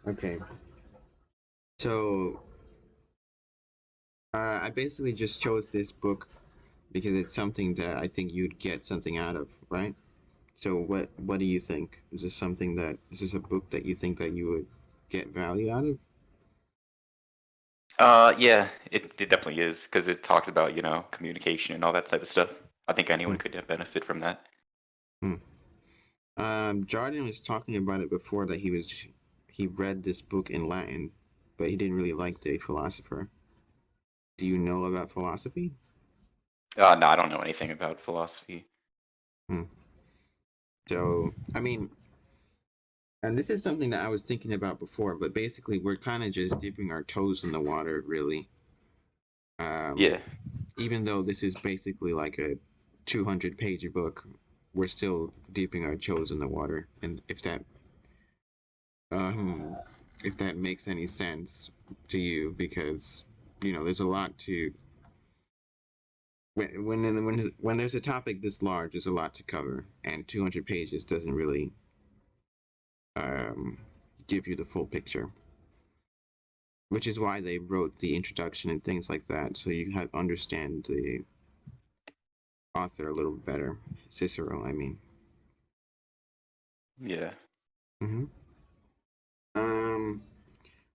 Okay. So, I basically just chose this book because it's something that I think you'd get something out of, right? So, what do you think? Is this a book that you think that you would get value out of? Yeah, it definitely is because it talks about communication and all that type of stuff. I think anyone Hmm. could benefit from that. Hmm. Jordan was talking about it before that he read this book in Latin, but he didn't really like the philosopher. Do you know about philosophy? No, I don't know anything about philosophy. Hmm. So, I mean, and this is something that I was thinking about before, but basically we're kind of just dipping our toes in the water, really. Um, Yeah, Even though this is basically like a 200-page book, we're still dipping our toes in the water. And um, if that makes any sense to you, because there's a lot to when there's a topic this large, there's a lot to cover, and 200 pages doesn't really um, give you the full picture. Which is why they wrote the introduction and things like that, so you have understand the author a little bit better. Cicero, I mean. yeah. Hmm. Um,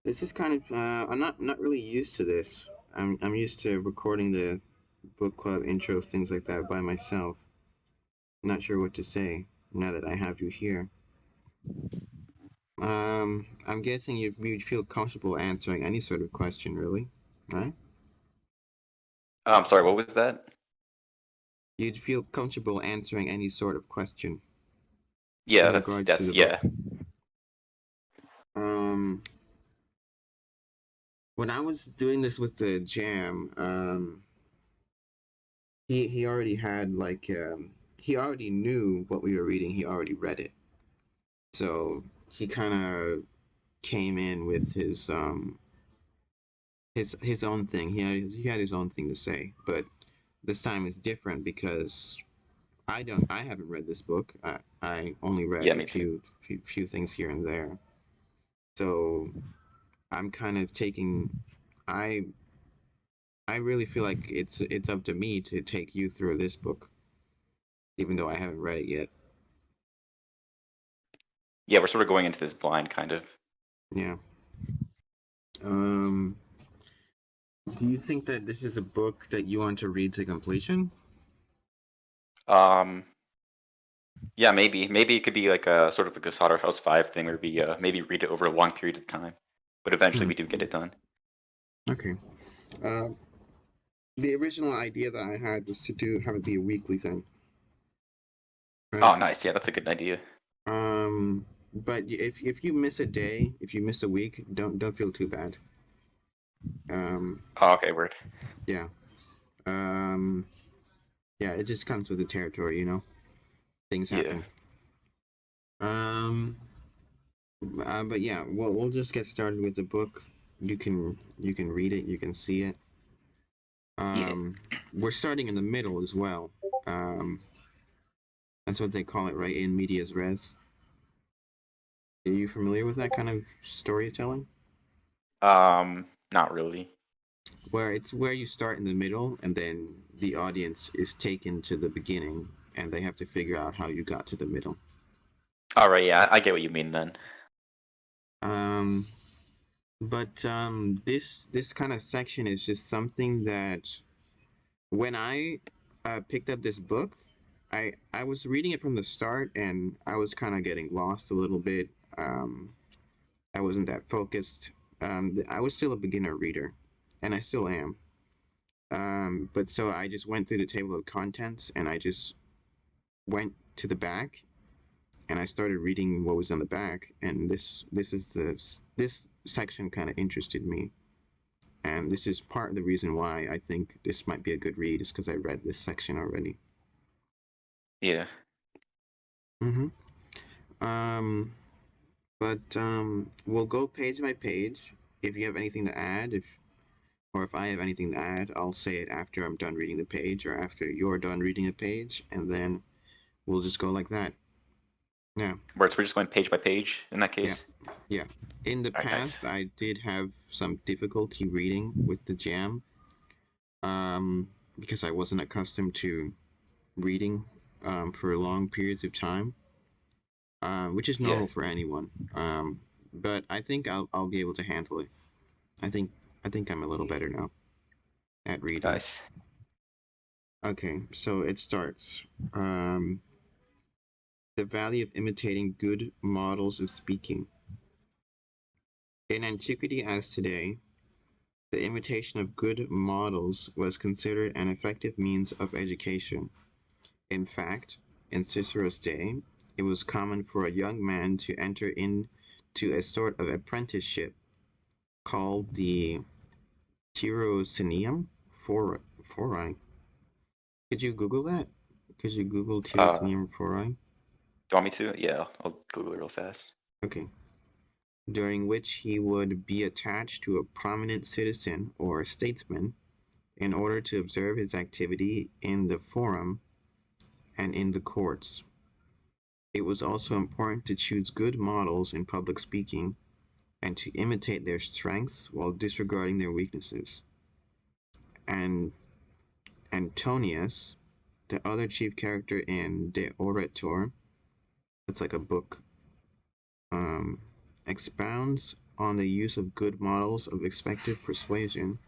this is kind of I'm not really used to this. I'm used to recording the book club intros, things like that by myself. Not sure what to say now that I have you here. I'm guessing you'd feel comfortable answering any sort of question, really, right? I'm sorry, what was that? You'd feel comfortable answering any sort of question Yeah, in that's regards to that's the yeah. book. Um, when I was doing this with the jam, he already had he already knew what we were reading. He already read it, so he kind of came in with his own thing. He had his own thing to say, but this time is different because I haven't read this book. I only read Yeah, a me too. few things here and there. So I'm kind of taking I I really feel like it's up to me to take you through this book, even though I haven't read it yet. Yeah, we're sort of going into this blind kind of. Yeah. Um, do you think that this is a book that you want to read to completion? Um, yeah, maybe it could be like a sort of like a Slaughterhouse 5 thing where we maybe read it over a long period of time, but eventually Hmm. we do get it done. Okay. Uh, the original idea that I had was to have it be a weekly thing, right? Oh, nice. Yeah, that's a good idea. But if you miss a day, if you miss a week, don't feel too bad. Um, Oh, okay, word. yeah. Um, yeah. It just comes with the territory. Things Yeah. happen. Um, but yeah, we'll just get started with the book. You can read it. You can see it. Yeah. Um, we're starting in the middle as well. Um, that's what they call it, right? In medias res. Are you familiar with that kind of storytelling? Not really. Where it's where you start in the middle and then the audience is taken to the beginning and they have to figure out how you got to the middle. All right, yeah, I get what you mean then. Um, but this kind of section is just something that when I picked up this book, I was reading it from the start and I was kind of getting lost a little bit. Um, I wasn't that focused. I was still a beginner reader, and I still am. But so I just went through the table of contents and I just went to the back and I started reading what was on the back. And this section kind of interested me, and this is part of the reason why I think this might be a good read is because I read this section already. Yeah. Mm-hmm. Um, but we'll go page by page. If you have anything to add, if I have anything to add, I'll say it after I'm done reading the page or after you're done reading a page, and then we'll just go like that. Yeah, Where we're just going page by page in that yeah, case. Yeah. In the All right, nice. past, I did have some difficulty reading with the jam, because I wasn't accustomed to reading for long periods of time, which is Yeah, normal for anyone. But I think I'll be able to handle it. I think I think I'm a little better now at reading. nice. Okay, so it starts. Um, the value of imitating good models of speaking. In antiquity as today, the imitation of good models was considered an effective means of education. In fact, in Cicero's day, it was common for a young man to enter into a sort of apprenticeship called the tirocinum fori. Could you Google that? Could you Google Do tirocinum fori? you want me to? Yeah, I'll Google it real fast. Okay. During which he would be attached to a prominent citizen or statesman in order to observe his activity in the forum and in the courts. It was also important to choose good models in public speaking and to imitate their strengths while disregarding their weaknesses. And Antonius, the other chief character in De Orator, it's like a book, um, expounds on the use of good models of effective persuasion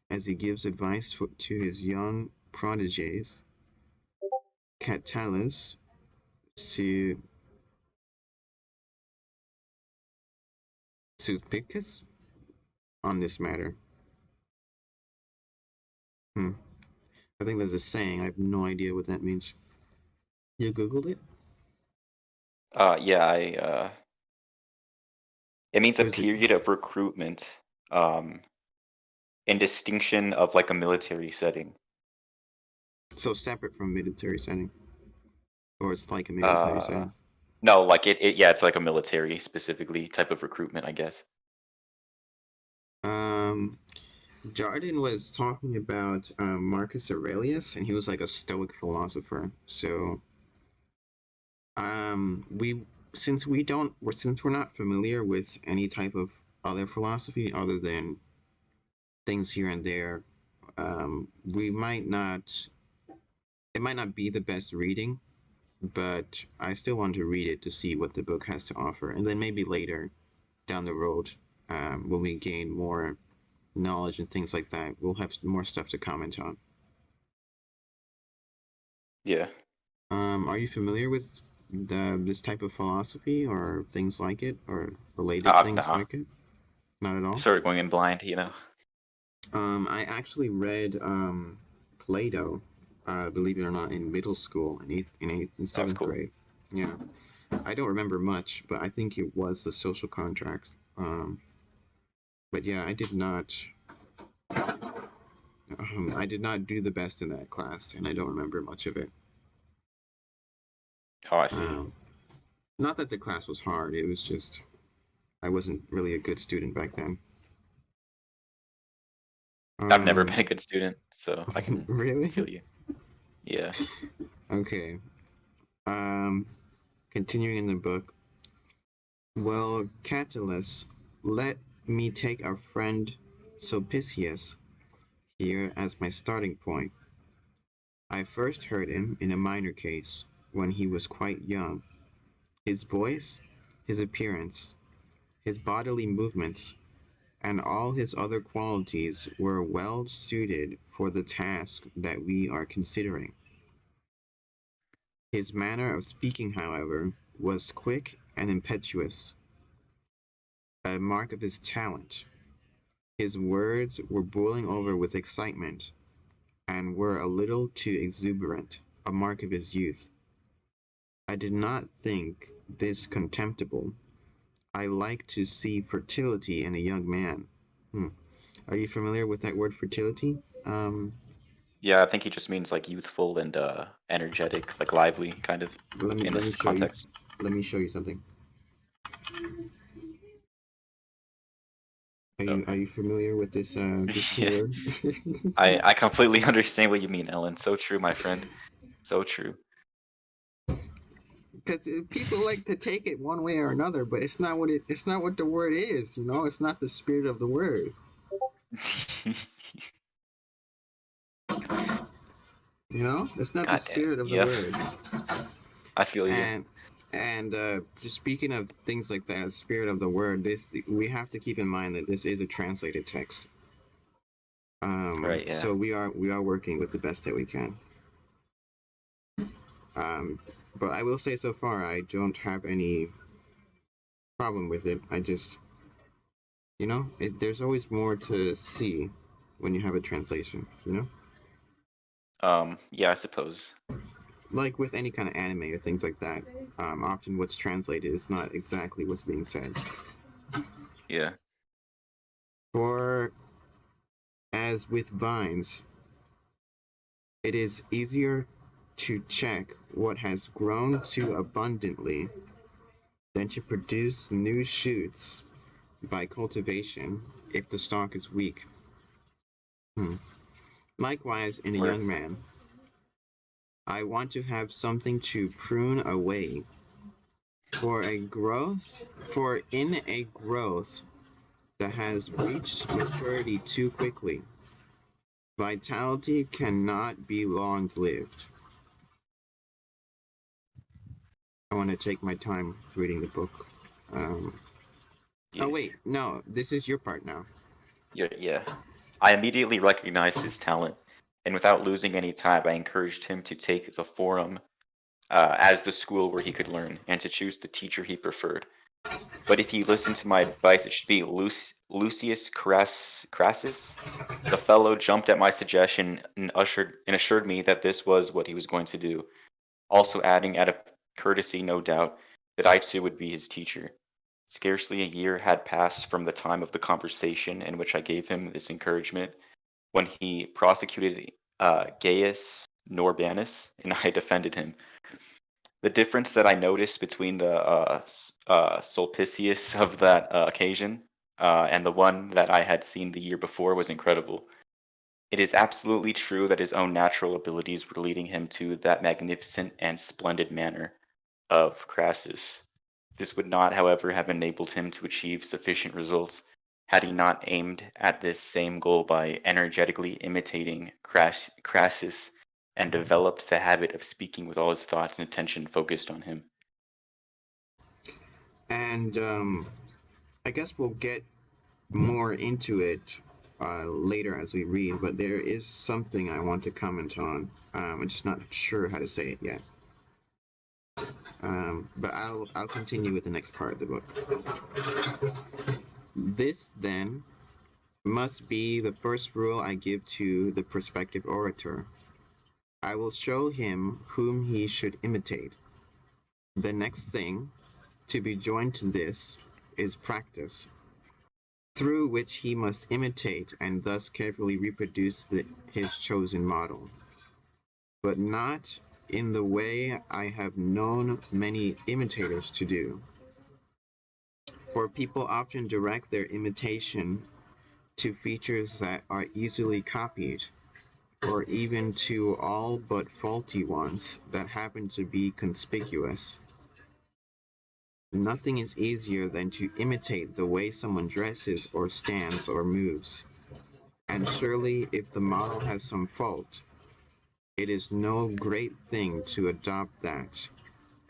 as he gives advice to his young proteges, Catullus, Su- Sulpicus, on this matter. Hmm. I think there's a saying. I have no idea what that means. You Googled it? Yeah, it means a Or is it period of recruitment, um, in distinction of like a military setting. so separate from military setting? Or it's like a military Uh, setting? no, like yeah, it's like a military specifically type of recruitment, I guess. Um, Jardin was talking about Marcus Aurelius, and he was like a Stoic philosopher. So, we since we're not familiar with any type of other philosophy other than things here and there, we might not. It might not be the best reading, but I still want to read it to see what the book has to offer, and then maybe later down the road, when we gain more knowledge and things like that, we'll have more stuff to comment on. Yeah. Are you familiar with this type of philosophy or things like it or related things Nah. like it? Not at all. Sort of going in blind, you know. I actually read Plato, believe it or not, in middle school in That was seventh cool. grade. Yeah, I don't remember much, but I think it was the social contract. But yeah, I did not do the best in that class, and I don't remember much of it. Oh, I see. Um, Not that the class was hard; it was just I wasn't really a good student back then. I've never Um, been a good student, so I can really? feel you. Yeah. Okay. Um, Continuing in the book. Well, Catullus, let me take our friend Sulpicius here as my starting point. I first heard him in a minor case, when he was quite young. His voice, his appearance, his bodily movements, and all his other qualities were well suited for the task that we are considering. His manner of speaking, however, was quick and impetuous, a mark of his talent. His words were boiling over with excitement, and were a little too exuberant, a mark of his youth. I did not think this contemptible. I like to see fertility in a young man. Hmm. Are you familiar with that word fertility? Yeah, I think he just means like youthful and energetic, like lively kind of in Let me this show you. context. Let me show you something. Are Okay. you familiar with this Yeah. word? I completely understand what you mean, Ellen. So true, my friend. So true. because people like to take it one way or another, but it's not what the word is. You know, it's not the spirit of the word. You know, it's not the God damn. spirit of the Yep. word. I feel you. And just speaking of things like that, spirit of the word, this we have to keep in mind that this is a translated text. Right. Yeah. So we are working with the best that we can. Um, but I will say so far, I don't have any problem with it. I just, there's always more to see when you have a translation. Yeah. I suppose. Like with any kind of anime or things like that. Often what's translated is not exactly what's being said. Yeah. For as with vines, it is easier to check what has grown too abundantly than to produce new shoots by cultivation if the stalk is weak. Hmm. Likewise, in a Word. young man, I want to have something to prune away. For in a growth that has reached maturity too quickly, vitality cannot be long lived. I want to take my time reading the book. Um, oh, Yeah. wait, no, this is your part now. Yeah. Yeah. I immediately recognized his talent, and without losing any time, I encouraged him to take the forum as the school where he could learn, and to choose the teacher he preferred. But if he listened to my advice, it should be Lucius Crassus. The fellow jumped at my suggestion and assured me that this was what he was going to do, also adding out of courtesy, no doubt, that I too would be his teacher. Scarcely a year had passed from the time of the conversation in which I gave him this encouragement, when he prosecuted Gaius Norbanus, and I defended him. The difference that I noticed between the Sulpicius of that occasion and the one that I had seen the year before was incredible. It is absolutely true that his own natural abilities were leading him to that magnificent and splendid manner of Crassus. This would not, however, have enabled him to achieve sufficient results had he not aimed at this same goal by energetically imitating Crassus and developed the habit of speaking with all his thoughts and attention focused on him. And I guess we'll get more into it later as we read, but there is something I want to comment on. I'm just not sure how to say it yet. But I'll continue with the next part of the book. This then must be the first rule I give to the prospective orator. I will show him whom he should imitate. The next thing to be joined to this is practice, through which he must imitate and thus carefully reproduce his chosen model, but not in the way I have known many imitators to do. For people often direct their imitation to features that are easily copied, or even to all but faulty ones that happen to be conspicuous. Nothing is easier than to imitate the way someone dresses or stands or moves. And surely, if the model has some fault, it is no great thing to adopt that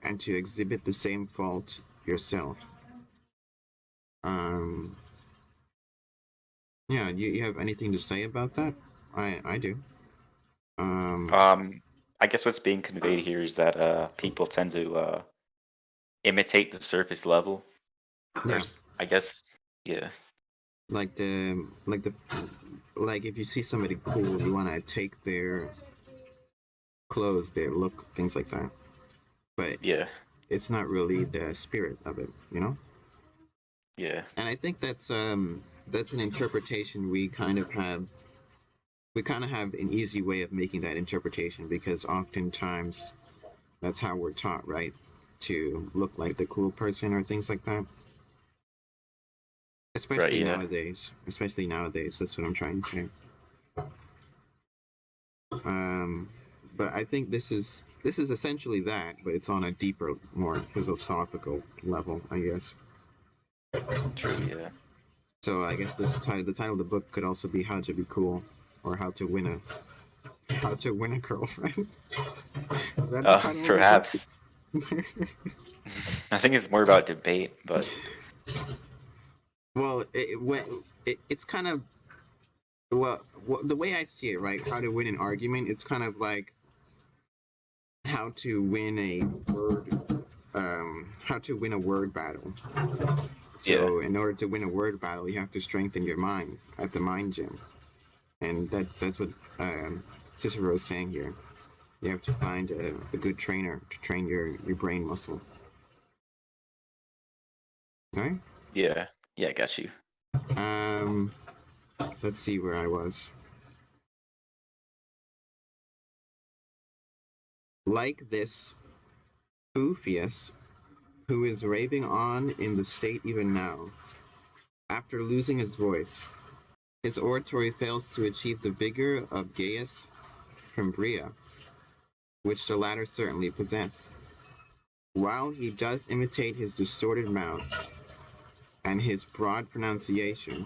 and to exhibit the same fault yourself. Um, yeah, you have anything to say about that? I do. Um, Um, I guess what's being conveyed here is that people tend to imitate the surface level, or yeah, I guess, yeah, like if you see somebody cool, you want to take their clothes, their look, things like that. But yeah, it's not really the spirit of it. yeah, And I think that's an interpretation we kind of have an easy way of making that interpretation because oftentimes that's how we're taught, right? To look like the cool person or things like that. right, Especially yeah, nowadays. That's what I'm trying to say. Um, but I think this is essentially that, but it's on a deeper, more philosophical level, I guess. True, yeah. So I guess the title of the book could also be "How to Be Cool" or how to win a girlfriend." Is that the title of the book? Perhaps. I think it's more about debate, but Well, it's kind of the way I see it, right? How to win an argument. It's kind of like how to win a word battle. yeah, So in order to win a word battle, you have to strengthen your mind at the mind gym, and that's what Cicero is saying here. You have to find a good trainer to train your brain muscle. All right. yeah, I got you. Um, let's see where I was. Like this Fufius, who is raving on in the state even now, after losing his voice, his oratory fails to achieve the vigor of Gaius Cambria, which the latter certainly possessed. While he does imitate his distorted mouth and his broad pronunciation,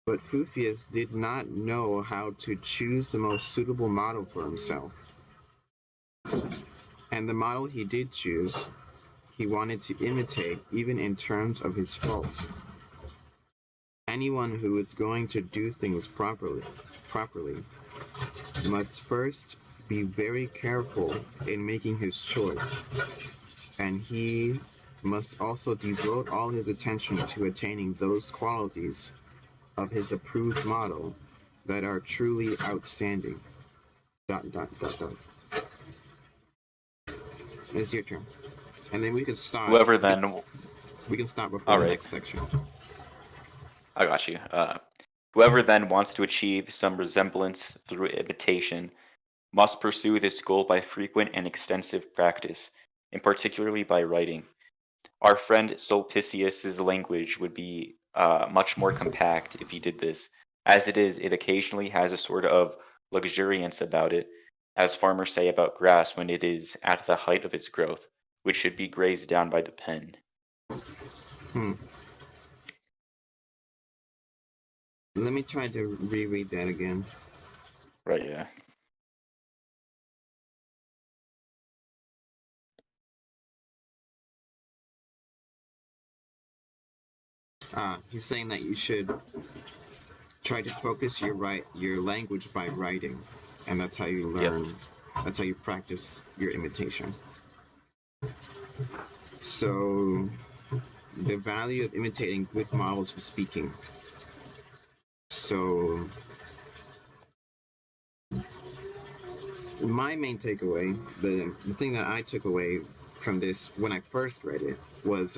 but Fufius did not know how to choose the most suitable model for himself. And the model he did choose, he wanted to imitate even in terms of his faults. Anyone who is going to do things properly must first be very careful in making his choice, and he must also devote all his attention to attaining those qualities of his approved model that are truly outstanding. Dot dot dot dot. It's your turn, and then we can start. Whoever then, We can start before all the right, next section. I got you. Whoever then wants to achieve some resemblance through imitation must pursue this goal by frequent and extensive practice, and particularly by writing. Our friend Sulpicius's language would be much more compact if he did this. As it is, it occasionally has a sort of luxuriance about it, as farmers say about grass when it is at the height of its growth, which should be grazed down by the pen. Hmm. Let me try to reread that again. Right, yeah. He's saying that you should try to focus your language by writing, and that's how you Yep. learn. That's how you practice your imitation. So, the value of imitating good models for speaking. So, my main takeaway, the thing that I took away from this when I first read it was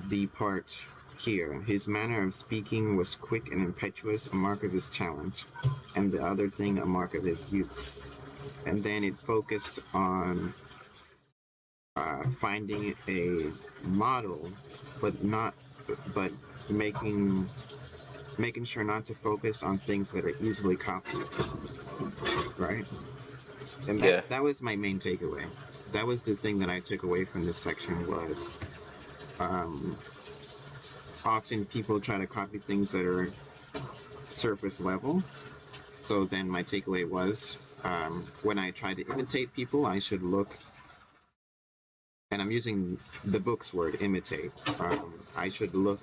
the part here. His manner of speaking was quick and impetuous, a mark of his talent, and the other thing, a mark of his youth. And then it focused on finding a model, but not, but making sure not to focus on things that are easily copied, right? And Yeah. that was my main takeaway. That was the thing that I took away from this section was um, often people try to copy things that are surface level. So then my takeaway was when I try to imitate people, I should look, and I'm using the book's word, imitate. I should look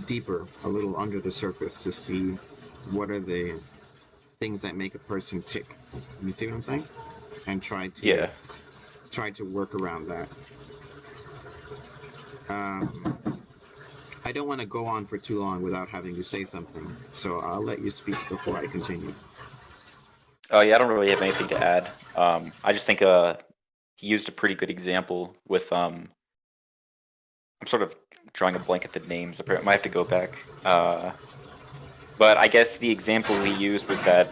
deeper, a little under the surface to see what are the things that make a person tick. You see what I'm saying? And Yeah. try to work around that. Um, I don't want to go on for too long without having you say something, so I'll let you speak before I continue. Oh, yeah, I don't really have anything to add. I just think he used a pretty good example with I'm sort of drawing a blank at the names. I might have to go back. But I guess the example he used was that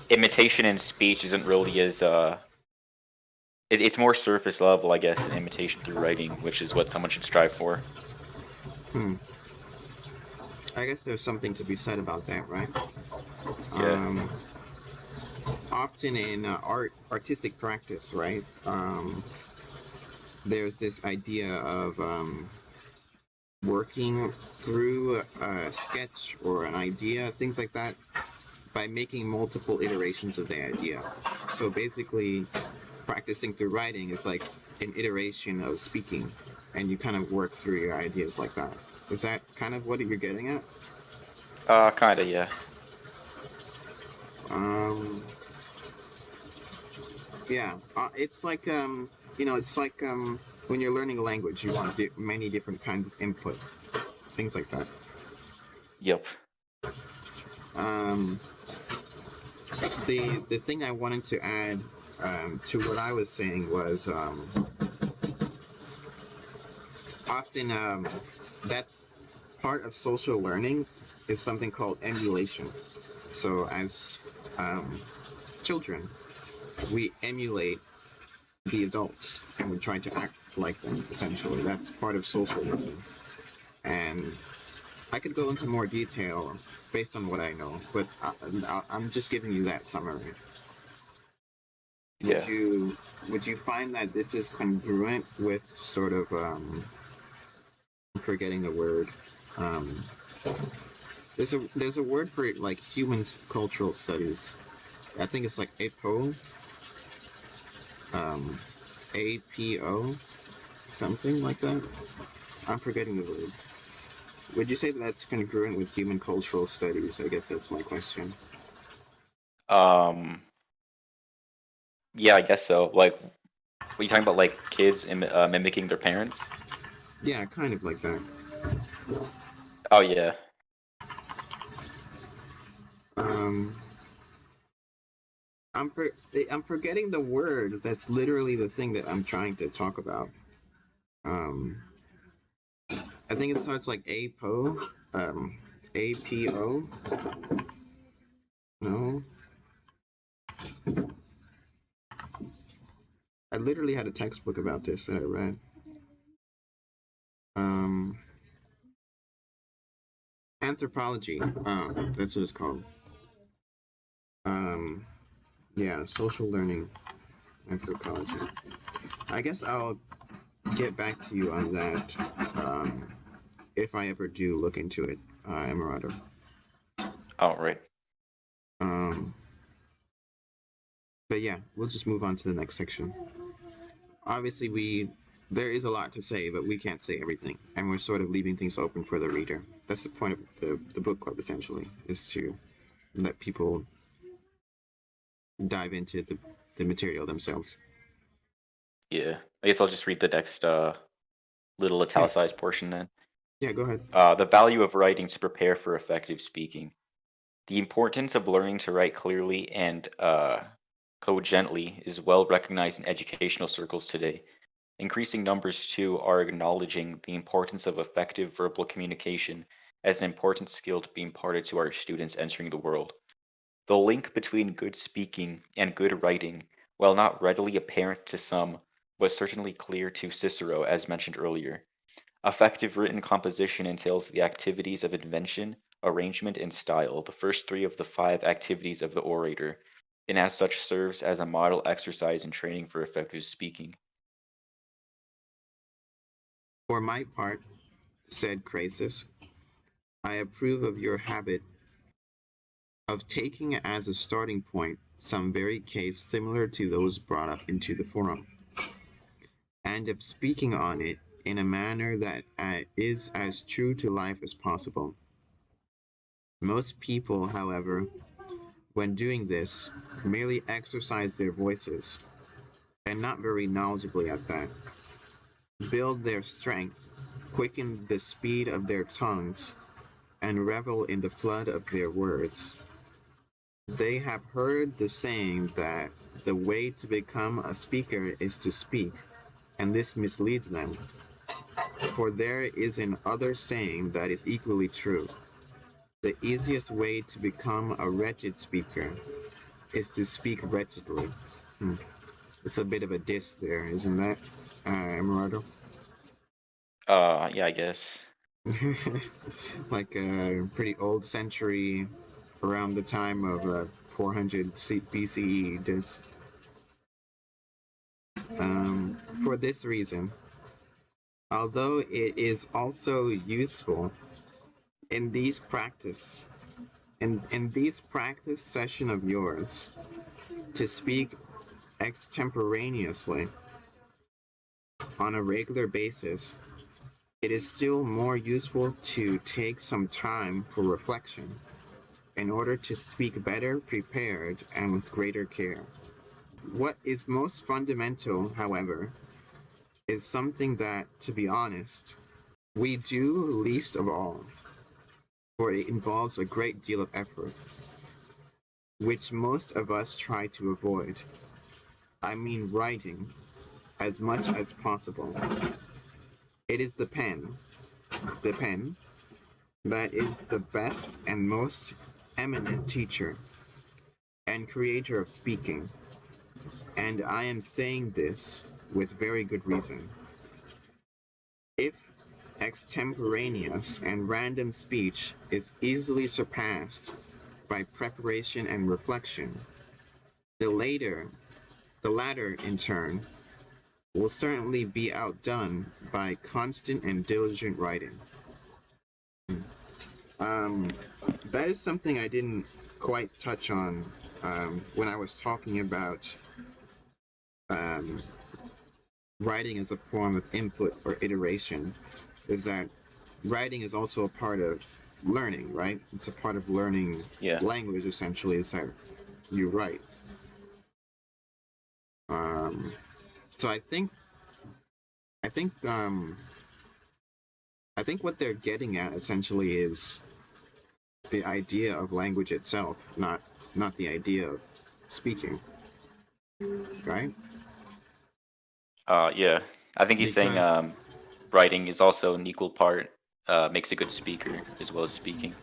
imitation in speech isn't really as it's more surface level, I guess, than imitation through writing, which is what someone should strive for. Hmm. I guess there's something to be said about that, right? Yeah. Um, Often in artistic practice, right? There's this idea of working through a sketch or an idea, things like that, by making multiple iterations of the idea. So basically, practicing through writing is like an iteration of speaking, and you kind of work through your ideas like that. Is that kind of what you're getting at? Kinda, yeah. Um, yeah, it's like it's like when you're learning a language, you want many different kinds of input, things like that. Yep. Um, the thing I wanted to add to what I was saying was often that's part of social learning is something called emulation. So as um, children, we emulate the adults and we try to act like them. Essentially, that's part of social learning. And I could go into more detail based on what I know, but I'm just giving you that summary. Would Yeah. you would you find that this is congruent with sort of I'm forgetting the word. Um, there's a word for it like human cultural studies. I think it's like APO, um, APO, something like that. I'm forgetting the word. Would you say that that's congruent with human cultural studies? I guess that's my question. Um. Yeah, I guess so. Like, were you talking about like kids mimicking their parents? Yeah, kind of like that. Oh yeah. Um, I'm for, I'm forgetting the word. That's literally the thing that I'm trying to talk about. Um, I think it starts like APO, APO. No, I literally had a textbook about this that I read. Um, Anthropology. That's what it's called. Um, yeah, social learning anthropology. I guess I'll get back to you on that if I ever do look into it, Emerardo. Oh right. Um, but yeah, we'll just move on to the next section. Obviously, there is a lot to say, but we can't say everything, and we're sort of leaving things open for the reader. That's the point of the book club, essentially, is to let people dive into the material themselves. Yeah. I guess I'll just read the next little Yeah, italicized portion then. yeah, go ahead. The value of writing to prepare for effective speaking. The importance of learning to write clearly and cogently is well recognized in educational circles today. Increasing numbers, too, are acknowledging the importance of effective verbal communication as an important skill to be imparted to our students entering the world. The link between good speaking and good writing, while not readily apparent to some, was certainly clear to Cicero, as mentioned earlier. Effective written composition entails the activities of invention, arrangement, and style, the first three of the five activities of the orator, and as such serves as a model exercise in training for effective speaking. For my part, said Croesus, I approve of your habit of taking as a starting point some very case similar to those brought up into the forum, and of speaking on it in a manner that is as true to life as possible. Most people, however, when doing this, merely exercise their voices, and not very knowledgeably at that, build their strength, quicken the speed of their tongues, and revel in the flood of their words. They have heard the saying that the way to become a speaker is to speak, and this misleads them. For there is another saying that is equally true. The easiest way to become a wretched speaker is to speak wretchedly. Hmm. It's a bit of a diss there, isn't that, Emerardo? Yeah, I guess. like a pretty old century around the time of 400 BCE. For this reason, although it is also useful in these practice session of yours to speak extemporaneously on a regular basis, it is still more useful to take some time for reflection in order to speak better prepared and with greater care. What is most fundamental, however, is something that, to be honest, we do least of all, for it involves a great deal of effort, which most of us try to avoid. I mean writing as much as possible. It is the pen, that is the best and most eminent teacher and creator of speaking, and I am saying this with very good reason. If extemporaneous and random speech is easily surpassed by preparation and reflection, the later, the latter in turn, will certainly be outdone by constant and diligent writing. Um, that is something I didn't quite touch on when I was talking about um, writing as a form of input or iteration. Is that writing is also a part of learning, right? It's a part of learning Yeah. language. Essentially, is that you write. Um, so I think I think what they're getting at essentially is the idea of language itself, not the idea of speaking, right? Yeah. I think he's saying Because writing is also an equal part makes a good speaker as well as speaking.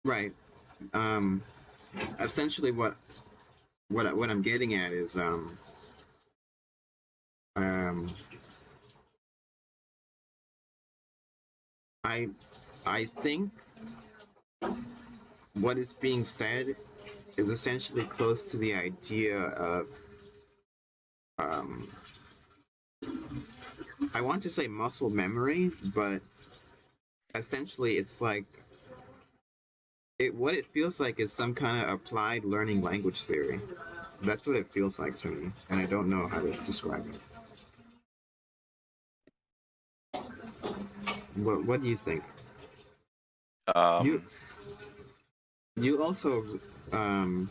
right, um, essentially what I'm getting at is um, I I think what is being said is essentially close to the idea of um, I want to say muscle memory, but essentially it's like what it feels like is some kind of applied learning language theory. That's what it feels like to me, and I don't know how to describe it. What do you think? You Um, you also um,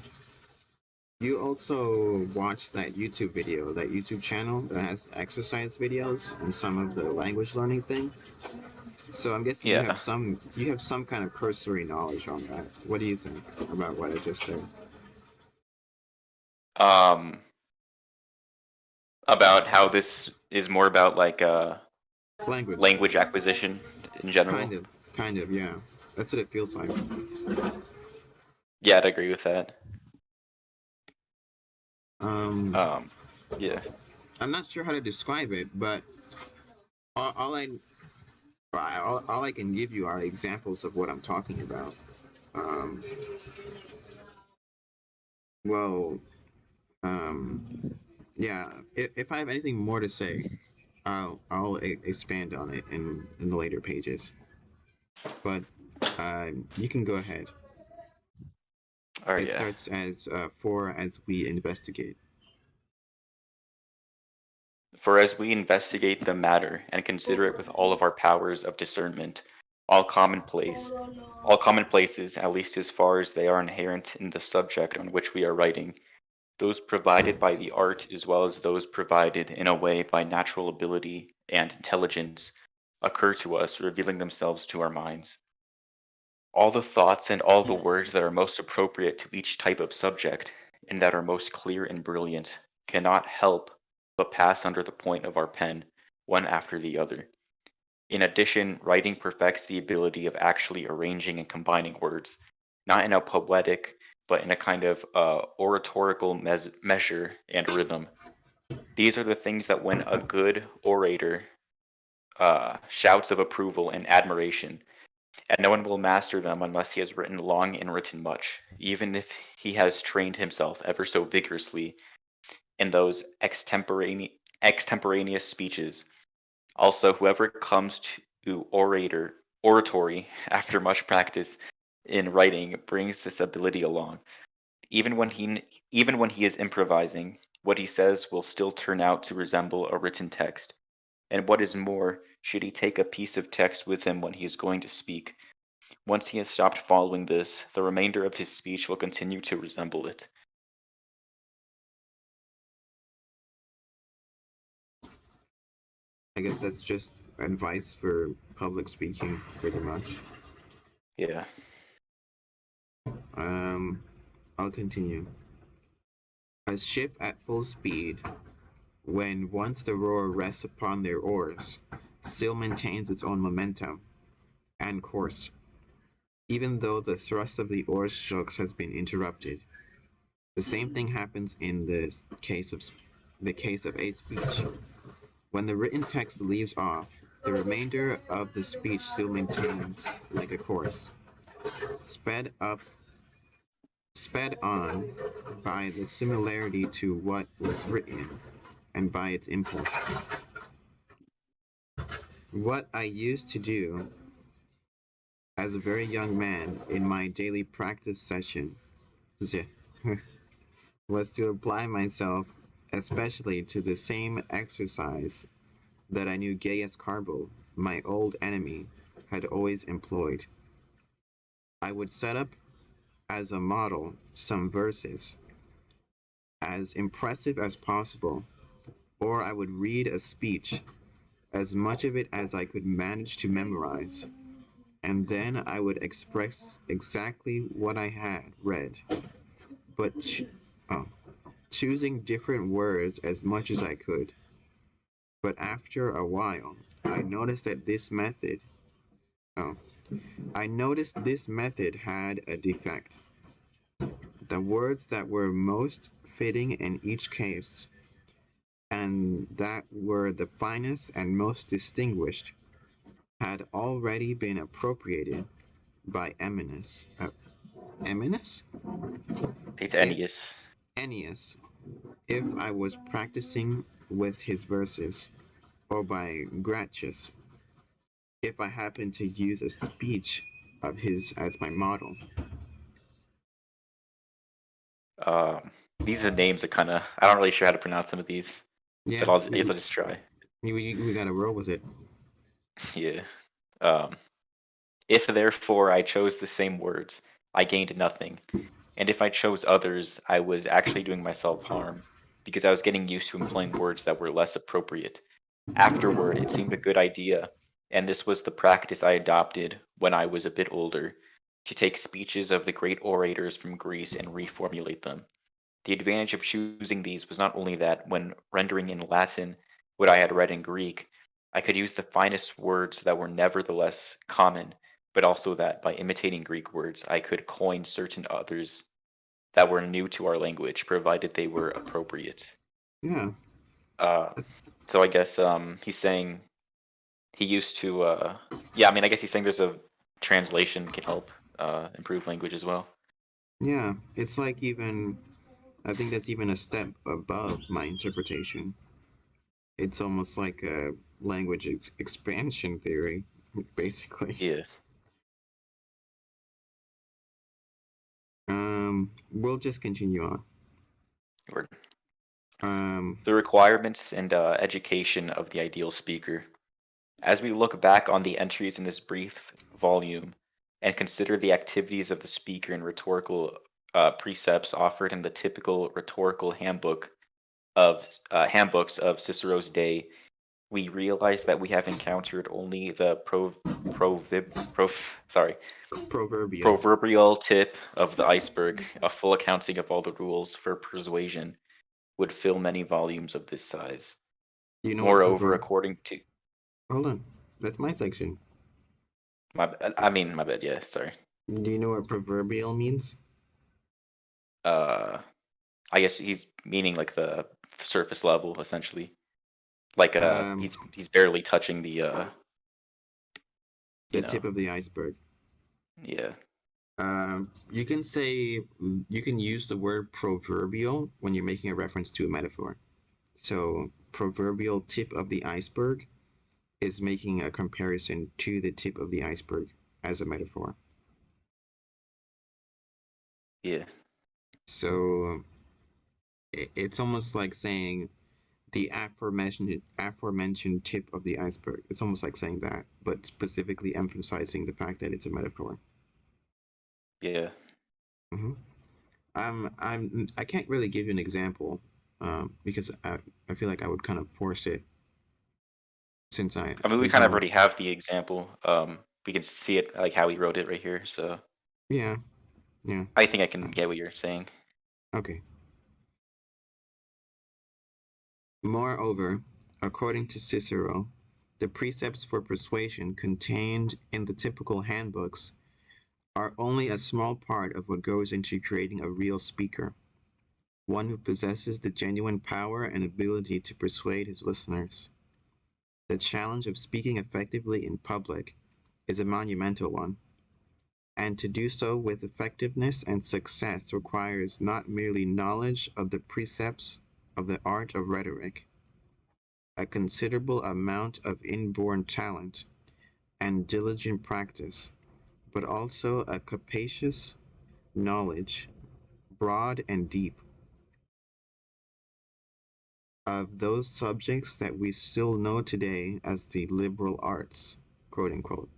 you also watch that YouTube video, that YouTube channel that has exercise videos and some of the language learning thing. So I'm guessing yeah. you have some kind of cursory knowledge on that. What do you think about what I just said? Um, about how this is more about like Language, language acquisition in general. kind of, yeah. That's what it feels like. Yeah, I'd agree with that. Um, Um, yeah. I'm not sure how to describe it, but all, all I all I can give you are examples of what I'm talking about. Um, well, yeah. If I have anything more to say, I'll expand on it in the later pages. But you can go ahead. Or It yeah. starts as for as we investigate. For as we investigate the matter and consider it with all of our powers of discernment, all commonplace, all commonplaces, at least as far as they are inherent in the subject on which we are writing, those provided by the art as well as those provided in a way by natural ability and intelligence, occur to us, revealing themselves to our minds. All the thoughts and all the words that are most appropriate to each type of subject, and that are most clear and brilliant, cannot help but pass under the point of our pen, one after the other. In addition, writing perfects the ability of actually arranging and combining words, not in a poetic, but in a kind of oratorical measure and rhythm. These are the things that when a good orator shouts of approval and admiration, and no one will master them unless he has written long and written much, even if he has trained himself ever so vigorously in those extemporaneous speeches. Also, whoever comes to oratory after much practice in writing brings this ability along. Even when he is improvising, what he says will still turn out to resemble a written text. And what is more, should he take a piece of text with him when he is going to speak, once he has stopped following this, the remainder of his speech will continue to resemble it. I guess that's just advice for public speaking, pretty much. Yeah. Um, I'll continue. A ship at full speed, when once the rower rests upon their oars, still maintains its own momentum and course, even though the thrust of the oar strokes has been interrupted. The same thing happens in the case of a speech. When the written text leaves off, the remainder of the speech still maintains like a course, sped up, sped on by the similarity to what was written and by its impulse. What I used to do as a very young man in my daily practice session was to apply myself especially to the same exercise that I knew Gaius Carbo, my old enemy, had always employed. I would set up as a model some verses, as impressive as possible, or I would read a speech, as much of it as I could manage to memorize, and then I would express exactly what I had read, but oh, choosing different words as much as I could. But after a while, oh, I noticed this method had a defect. The words that were most fitting in each case, and that were the finest and most distinguished, had already been appropriated by Eminus? It's If Ennius. Ennius, if I was practicing with his verses, or by Gratius, if I happened to use a speech of his as my model. Um, these are names that kind of, I don't really sure how to pronounce some of these, Yeah, but I guess I'll just try. we gotta roll with it. Yeah. Um, if therefore I chose the same words, I gained nothing. And if I chose others, I was actually doing myself harm, because I was getting used to employing words that were less appropriate. Afterward, it seemed a good idea, and this was the practice I adopted when I was a bit older, to take speeches of the great orators from Greece and reformulate them. The advantage of choosing these was not only that, when rendering in Latin what I had read in Greek, I could use the finest words that were nevertheless common, but also that, by imitating Greek words, I could coin certain others that were new to our language, provided they were appropriate. Yeah, Uh, so I guess he's saying he used to. Yeah, I mean, I guess he's saying there's a translation can help improve language as well. yeah. It's like even I think that's even a step above my interpretation. It's almost like a language expansion theory, basically. Yeah. We'll just continue on. Word. Um, The requirements and education of the ideal speaker. As we look back on the entries in this brief volume and consider the activities of the speaker and rhetorical precepts offered in the typical rhetorical handbooks of Cicero's day, we realize that we have encountered only the proverbial. proverbial tip of the iceberg. A full accounting of all the rules for persuasion would fill many volumes of this size. Do you know what Moreover, proverb? according to Hold on, that's my section. my bad. Yeah, sorry. Do you know what proverbial means? Uh, I guess he's meaning like the surface level, essentially. Like Um, he's barely touching you the know, tip of the iceberg. yeah, You can say you can use the word proverbial when you're making a reference to a metaphor. So proverbial tip of the iceberg is making a comparison to the tip of the iceberg as a metaphor. yeah, So it's almost like saying the aforementioned tip of the iceberg. It's almost like saying that, but specifically emphasizing the fact that it's a metaphor. yeah. hmm I can't really give you an example because I feel like I would kind of force it since I mean, we there's kind of no already have the example. We can see it like how he wrote it right here. So yeah yeah I think I can uh, get what you're saying. okay. Moreover, according to Cicero, the precepts for persuasion contained in the typical handbooks are only a small part of what goes into creating a real speaker, one who possesses the genuine power and ability to persuade his listeners. The challenge of speaking effectively in public is a monumental one, and to do so with effectiveness and success requires not merely knowledge of the precepts of the art of rhetoric, a considerable amount of inborn talent and diligent practice, but also a capacious knowledge, broad and deep, of those subjects that we still know today as the liberal arts, quote unquote.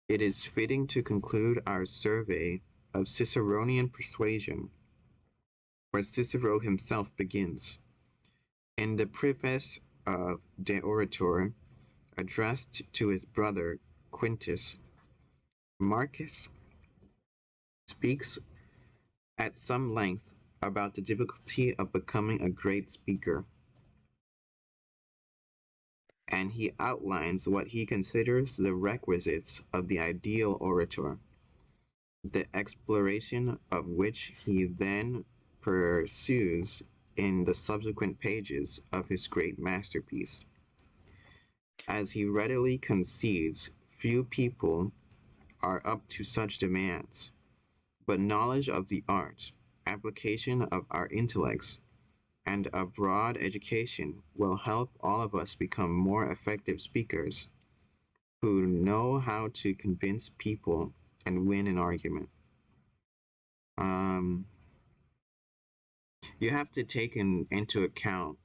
It is fitting to conclude our survey of Ciceronian persuasion where Cicero himself begins. In the preface of De Orator, addressed to his brother Quintus, Marcus speaks at some length about the difficulty of becoming a great speaker, and he outlines what he considers the requisites of the ideal orator, the exploration of which he then pursues in the subsequent pages of his great masterpiece. As he readily concedes, few people are up to such demands, but knowledge of the art, application of our intellects, and a broad education will help all of us become more effective speakers who know how to convince people and win an argument. Um, you have to take into account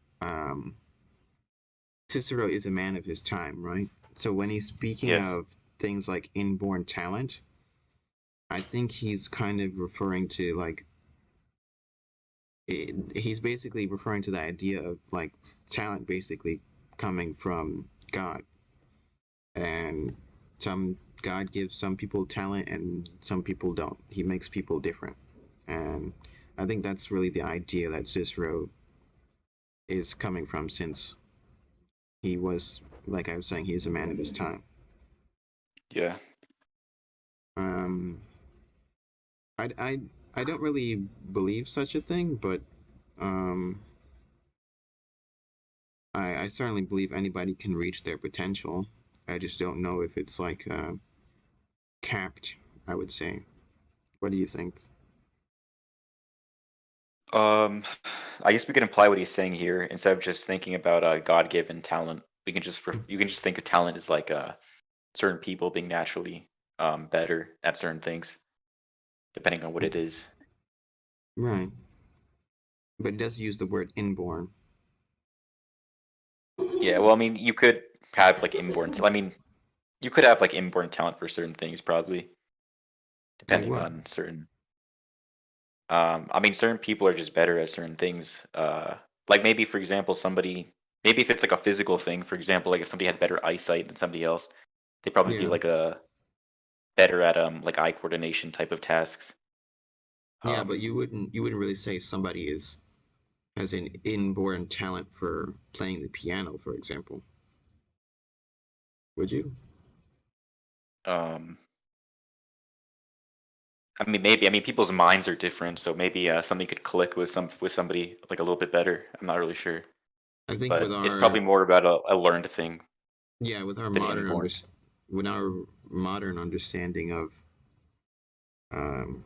Cicero is a man of his time, right? So when he's speaking Yes. of things like inborn talent, I think he's kind of referring to like he's basically referring to the idea of like talent basically coming from God, and some God gives some people talent and some people don't. He makes people different, and I think that's really the idea that Cicero is coming from, since he was, like I was saying, he's a man of his time. Yeah. Um, I, I, I don't really believe such a thing, but um, I certainly believe anybody can reach their potential. I just don't know if it's like capped, I would say. What do you think? Um, I guess we can imply what he's saying here instead of just thinking about God-given talent. We can just you can just think of talent as like certain people being naturally better at certain things, depending on what it is. Right. But it does use the word inborn. Yeah. Well, I mean, you could have like I mean, you could have like inborn talent for certain things, probably Like depending what? on certain. I mean, certain people are just better at certain things. Like maybe, for example, maybe if it's like a physical thing, for example, like if somebody had better eyesight than somebody else, they'd probably be Yeah. like a better at like eye coordination type of tasks. Yeah, but Um, you wouldn't really say somebody is has an inborn talent for playing the piano, for example. Would you? um, I mean, maybe. I mean, people's minds are different, so maybe something could click with somebody like a little bit better. I'm not really sure. I think with But it's our probably more about a learned thing yeah, with our than modern inborn. with our modern understanding of um,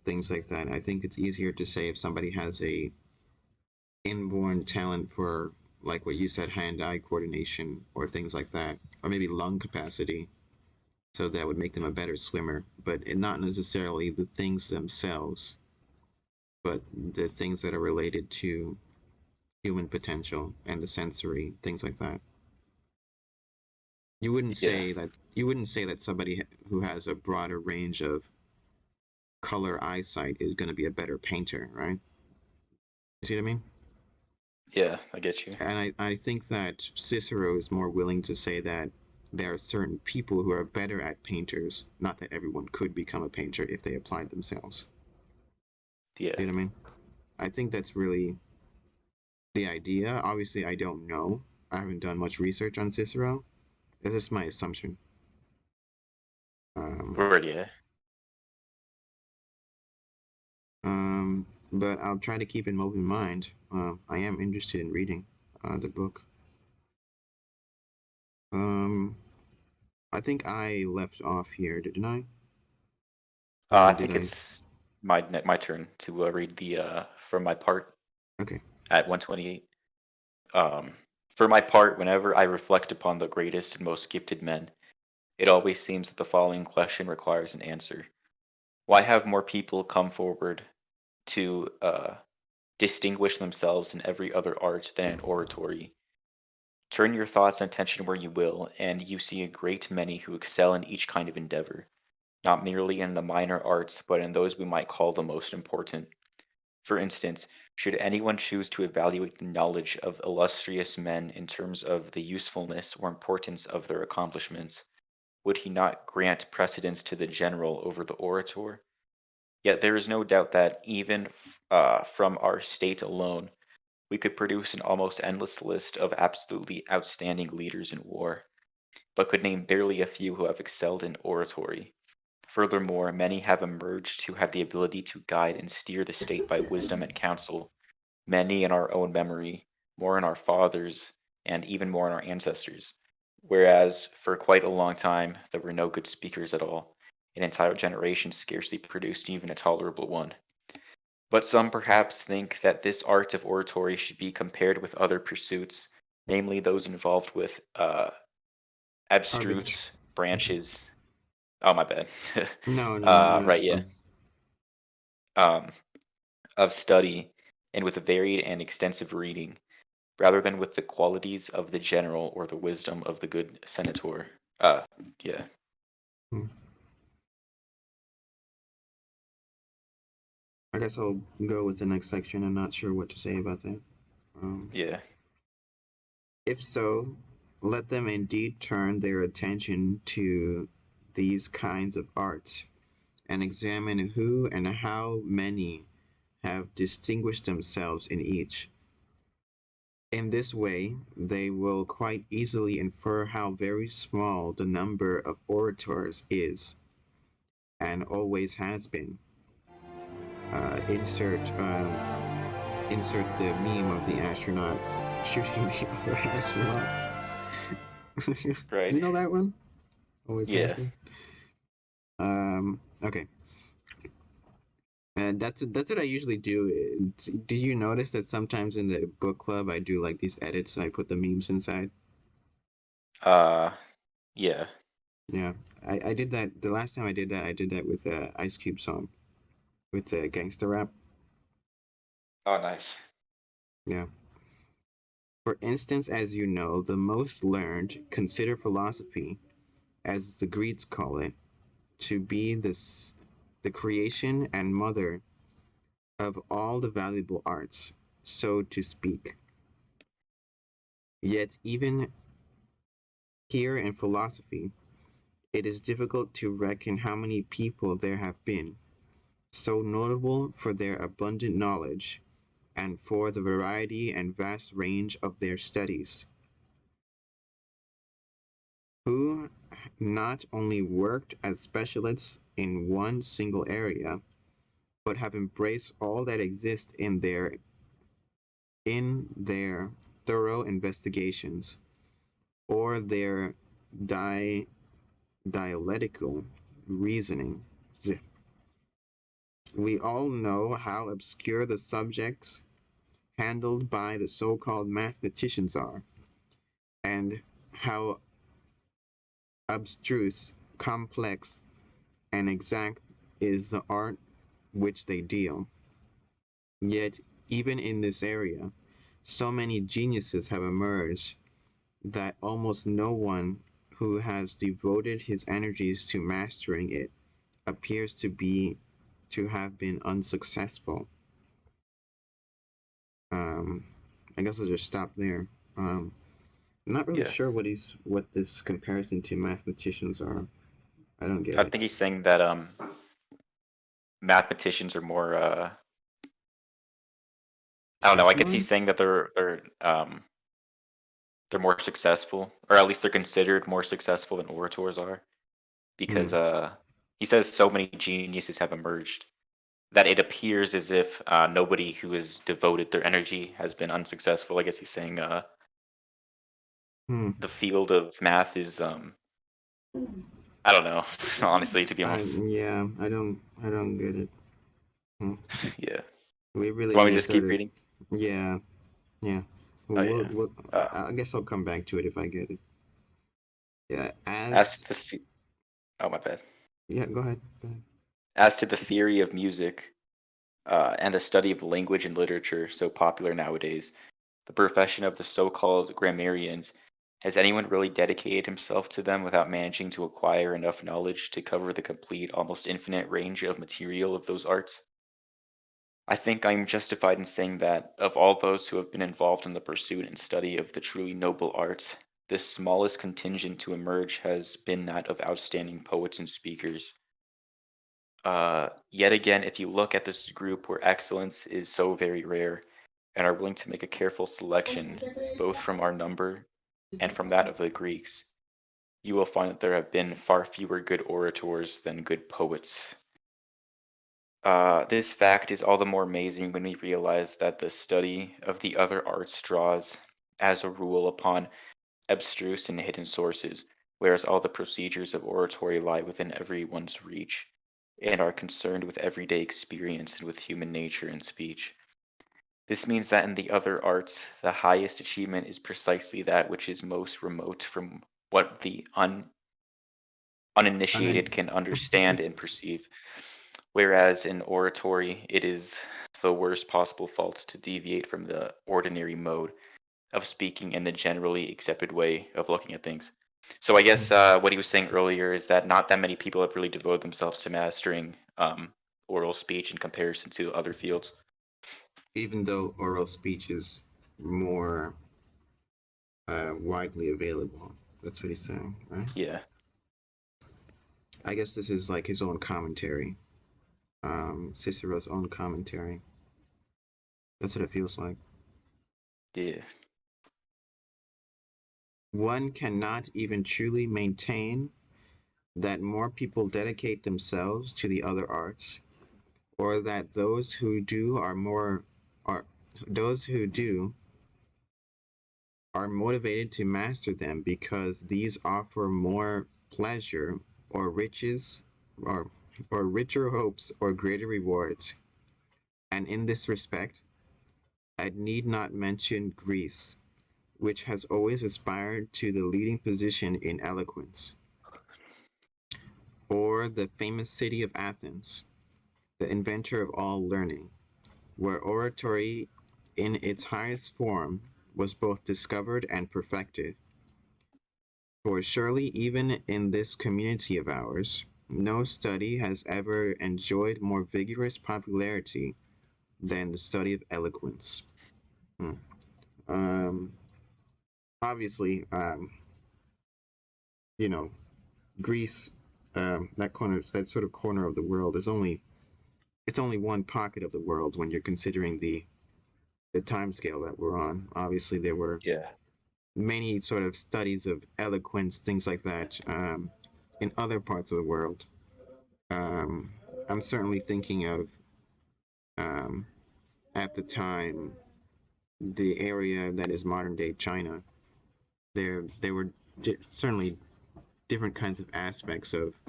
things like that, I think it's easier to say if somebody has a inborn talent for, like what you said, hand-eye coordination or things like that, or maybe lung capacity, so that would make them a better swimmer, but not necessarily the things themselves, but the things that are related to human potential and the sensory things like that. Yeah. You wouldn't say that somebody who has a broader range of color eyesight is going to be a better painter, right? You see what I mean? Yeah, I get you. And I think that Cicero is more willing to say that there are certain people who are better at painters, not that everyone could become a painter if they applied themselves. Yeah. You know what I mean? I think that's really the idea. Obviously, I don't know. I haven't done much research on Cicero. This is my assumption. Um, Word, yeah. but I'll try to keep an open mind. I am interested in reading the book. Um, I think I left off here, didn't I? I Or did think I? it's my turn to read the from my part Okay. at 128. Um, for my part, whenever I reflect upon the greatest and most gifted men, it always seems that the following question requires an answer. Why have more people come forward to distinguish themselves in every other art than in oratory? Turn your thoughts and attention where you will, and you see a great many who excel in each kind of endeavor, not merely in the minor arts, but in those we might call the most important. For instance, should anyone choose to evaluate the knowledge of illustrious men in terms of the usefulness or importance of their accomplishments, would he not grant precedence to the general over the orator? Yet there is no doubt that even from our state alone, we could produce an almost endless list of absolutely outstanding leaders in war, but could name barely a few who have excelled in oratory. Furthermore, many have emerged who have the ability to guide and steer the state by wisdom and counsel, many in our own memory, more in our fathers, and even more in our ancestors. Whereas for quite a long time, there were no good speakers at all. An entire generation scarcely produced even a tolerable one. But some perhaps think that this art of oratory should be compared with other pursuits, namely those involved with Arbit. abstruse branches. Oh, my bad. No, no, no, no, Right, it's yeah. fine. Um, of study, and with varied and extensive reading, rather than with the qualities of the general or the wisdom of the good senator. Uh, yeah, Hmm. I guess I'll go with the next section. I'm not sure what to say about that. Um, yeah, if so, let them indeed turn their attention to these kinds of arts and examine who and how many have distinguished themselves in each. In this way, they will quite easily infer how very small the number of orators is and always has been. Insert the meme of the astronaut shooting the other astronaut. right, You know that one? Always has yeah. been. Okay. And that's what I usually do. Do you notice that sometimes in the book club I do like these edits, so I put the memes inside? Uh, yeah. Yeah, I did that the last time I did that with Ice Cube song with the gangster rap. Oh, nice. Yeah. For instance, as you know, the most learned consider philosophy, as the Greeks call it, to be the creation and mother of all the valuable arts, so to speak. Yet even here in philosophy, it is difficult to reckon how many people there have been, so notable for their abundant knowledge and for the variety and vast range of their studies, who not only worked as specialists in one single area, but have embraced all that exists in their thorough investigations or their di- dialectical reasoning. We all know how obscure the subjects handled by the so-called mathematicians are, and how abstruse, complex, and exact is the art which they deal. Yet, even in this area, so many geniuses have emerged that almost no one who has devoted his energies to mastering it appears to have been unsuccessful. Um, I guess I'll just stop there. I'm not really Yeah. sure what this comparison to mathematicians are. I don't get I it. think he's saying that mathematicians are more I don't know. I guess he's Specialized? saying that they're more successful, or at least they're considered more successful than orators are, Hmm. because he says so many geniuses have emerged that it appears as if nobody who has devoted their energy has been unsuccessful. I guess he's saying Hmm. the field of math is I don't know, honestly, to be I honest. yeah. I don't get it. Hmm. Yeah. We really You want need me to to just sort keep of reading? yeah yeah. Oh yeah. I guess I'll come back to it if I get it. Yeah. As As to oh my bad. yeah. Go ahead. Go ahead. As to the theory of music and the study of language and literature so popular nowadays, the profession of the so-called grammarians, has anyone really dedicated himself to them without managing to acquire enough knowledge to cover the complete, almost infinite range of material of those arts? I think I'm justified in saying that, of all those who have been involved in the pursuit and study of the truly noble arts, the smallest contingent to emerge has been that of outstanding poets and speakers. Yet again, if you look at this group where excellence is so very rare and are willing to make a careful selection, both from our number and from that of the Greeks, you will find that there have been far fewer good orators than good poets. This fact is all the more amazing when we realize that the study of the other arts draws, as a rule, upon abstruse and hidden sources, whereas all the procedures of oratory lie within everyone's reach and are concerned with everyday experience and with human nature and speech. This means that in the other arts, the highest achievement is precisely that which is most remote from what the And then uninitiated can understand and perceive, whereas in oratory, it is the worst possible faults to deviate from the ordinary mode of speaking and the generally accepted way of looking at things. So I guess what he was saying earlier is that not that many people have really devoted themselves to mastering oral speech in comparison to other fields. even though oral speech is more widely available, that's what he's saying, right? Yeah, I guess this is like his own commentary, Cicero's own commentary. That's what it feels like. yeah, One cannot even truly maintain that more people dedicate themselves to the other arts, or that are those who do are motivated to master them because these offer more pleasure or riches or or richer hopes or greater rewards. And in this respect, I need not mention Greece, which has always aspired to the leading position in eloquence, or the famous city of Athens, the inventor of all learning, where oratory in its highest form was both discovered and perfected. For surely, even in this community of ours, no study has ever enjoyed more vigorous popularity than the study of eloquence. Hmm. Um, obviously, you know, Greece, that sort of corner of the world is it's only one pocket of the world when you're considering the time scale that we're on. Obviously, there were yeah, many sort of studies of eloquence, things like that, in other parts of the world. Um, I'm certainly thinking of um, at the time. the area that is modern day China. There were certainly different kinds of aspects of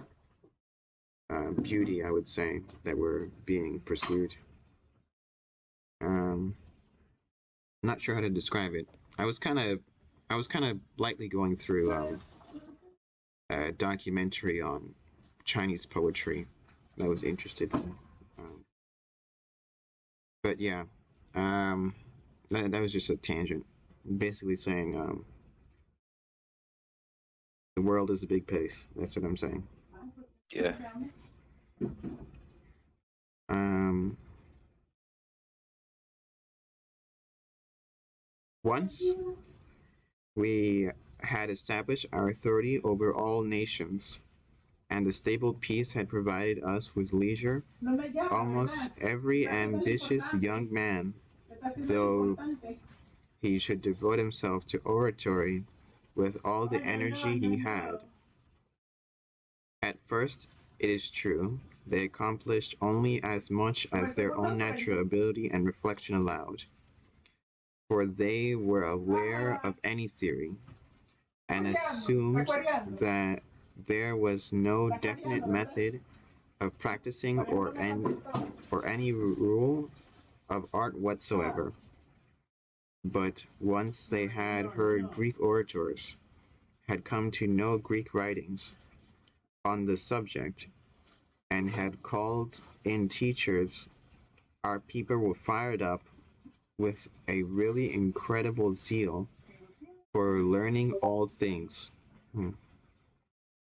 beauty, I would say, that were being pursued. I'm not sure how to describe it. I was kind of I was kind of lightly going through a documentary on Chinese poetry that I was interested in. Um, but yeah, um, that was just a tangent. Basically saying the world is a big place. That's what I'm saying. Yeah. Um, once we had established our authority over all nations, and the stable peace had provided us with leisure, almost every ambitious young man, though he should devote himself to oratory with all the energy he had. At first, it is true, they accomplished only as much as their own natural ability and reflection allowed, for they were aware of any theory, and assumed that there was no definite method of practicing or any rule of art whatsoever. But once they had heard Greek orators, had come to know Greek writings on the subject, and had called in teachers, our people were fired up with a really incredible zeal for learning all things.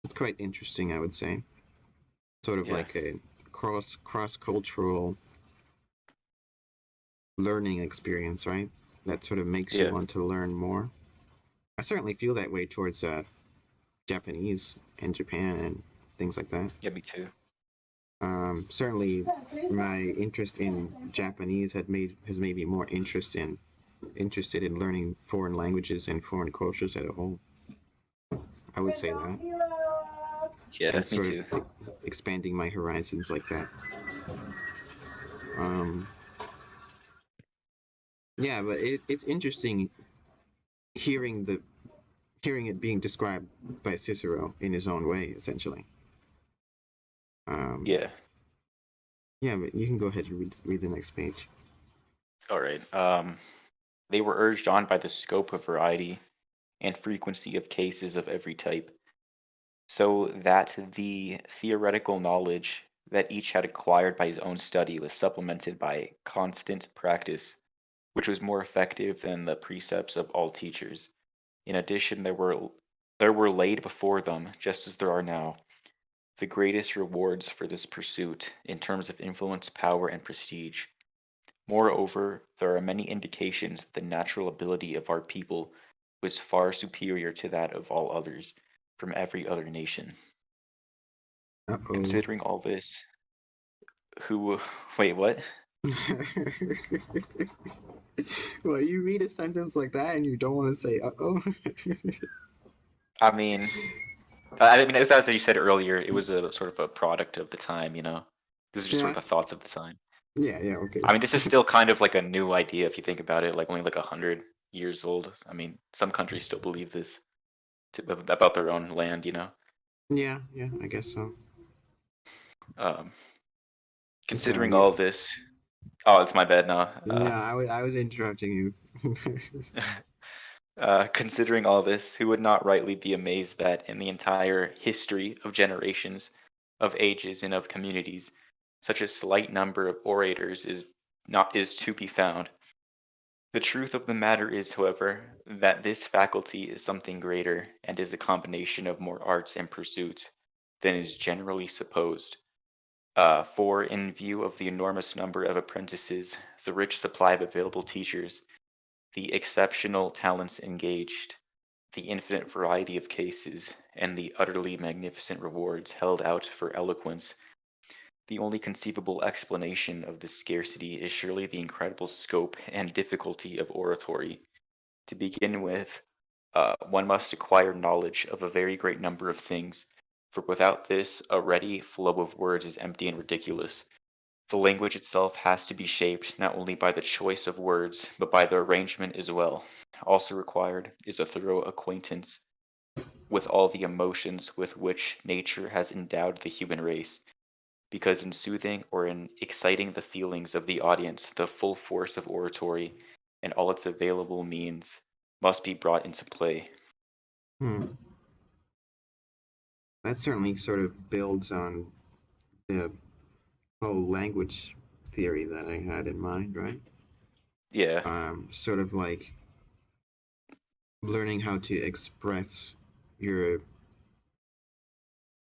It's quite interesting, I would say. Sort of Yeah. like a cross cultural learning experience, right? That sort of makes you Yeah. want to learn more. I certainly feel that way towards Japanese and Japan and things like that. Yeah, me too. Certainly, my interest in Japanese has made me more interested in learning foreign languages and foreign cultures as a whole. I would say that, Yeah, and me sort of too. expanding my horizons like that. Um, yeah, but it's interesting hearing the hearing it being described by Cicero in his own way, essentially. Um, Yeah. yeah, but you can go ahead and read the next page. All right. They were urged on by the scope of variety and frequency of cases of every type, so that the theoretical knowledge that each had acquired by his own study was supplemented by constant practice, which was more effective than the precepts of all teachers. In addition, there were laid before them, just as there are now, the greatest rewards for this pursuit in terms of influence, power, and prestige. Moreover, there are many indications that the natural ability of our people was far superior to that of all others from every other nation. Uh oh. Considering all this, who wait, what? Well, you read a sentence like that and you don't want to say "uh oh." I mean, I mean, as you said earlier, it was a sort of a product of the time. This is just sort Yeah, of the thoughts of the time. yeah, okay. I mean, this is still kind of like a new idea if you think about it, like only like 100 years old. I mean, some countries still believe this about their own land. Yeah, I guess so. Um, I'm considering sorry. all this, oh, it's my bad now. No, I was interrupting you. Considering all this, who would not rightly be amazed that in the entire history of generations, of ages, and of communities, such a slight number of orators is to be found? The truth of the matter is, however, that this faculty is something greater and is a combination of more arts and pursuits than is generally supposed. For, in view of the enormous number of apprentices, the rich supply of available teachers, the exceptional talents engaged, the infinite variety of cases, and the utterly magnificent rewards held out for eloquence, the only conceivable explanation of this scarcity is surely the incredible scope and difficulty of oratory. To begin with, one must acquire knowledge of a very great number of things, for without this, a ready flow of words is empty and ridiculous. The language itself has to be shaped not only by the choice of words, but by the arrangement as well. Also required is a thorough acquaintance with all the emotions with which nature has endowed the human race, because in soothing or in exciting the feelings of the audience, the full force of oratory and all its available means must be brought into play. Hmm. That certainly sort of builds on the whole language theory that I had in mind, right? Yeah, Sort of like learning how to express your,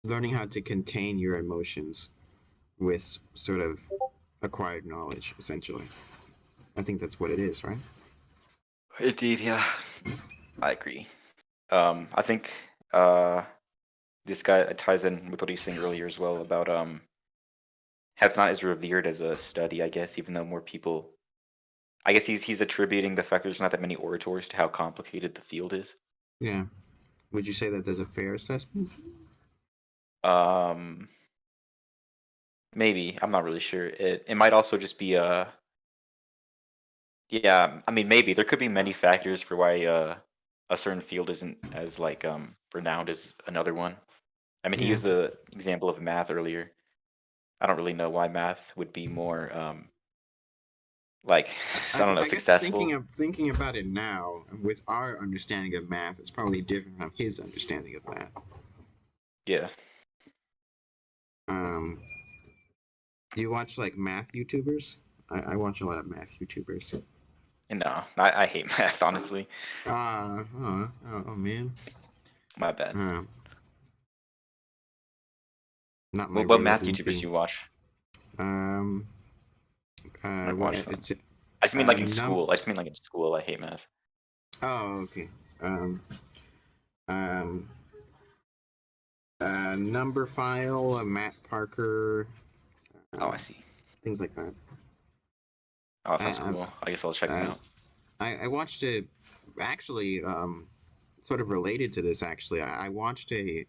learning how to contain your emotions with sort of acquired knowledge, essentially. I think that's what it is, right? indeed, yeah, I agree. I think this guy ties in with what he's saying earlier as well about how it's not as revered as a study, I guess, even though more people. I guess he's attributing the fact there's not that many orators to how complicated the field is. Yeah. Would you say that there's a fair assessment? Um, Maybe I'm not really sure. It might also just be yeah. I mean, maybe there could be many factors for why a certain field isn't as like renowned as another one. I mean, he Yeah. used the example of math earlier. I don't really know why math would be more like I don't know I guess successful. thinking about it now, with our understanding of math, it's probably different from his understanding of math. Yeah. Um, do you watch like math YouTubers? I watch a lot of math YouTubers. No, I hate math, honestly. Oh man. My bad. Uh, Not my What real math YouTubers VP. you watch? Um, I Or watch watch them? it's I just mean like in num. school. I just mean like in school. I hate math. Oh, okay. Um, um, Number file, Matt Parker, Oh, I um, see. things like that. Oh, that sounds I, cool. I guess I'll check them I, out. I watched it actually, sort of related to this. Actually, I watched a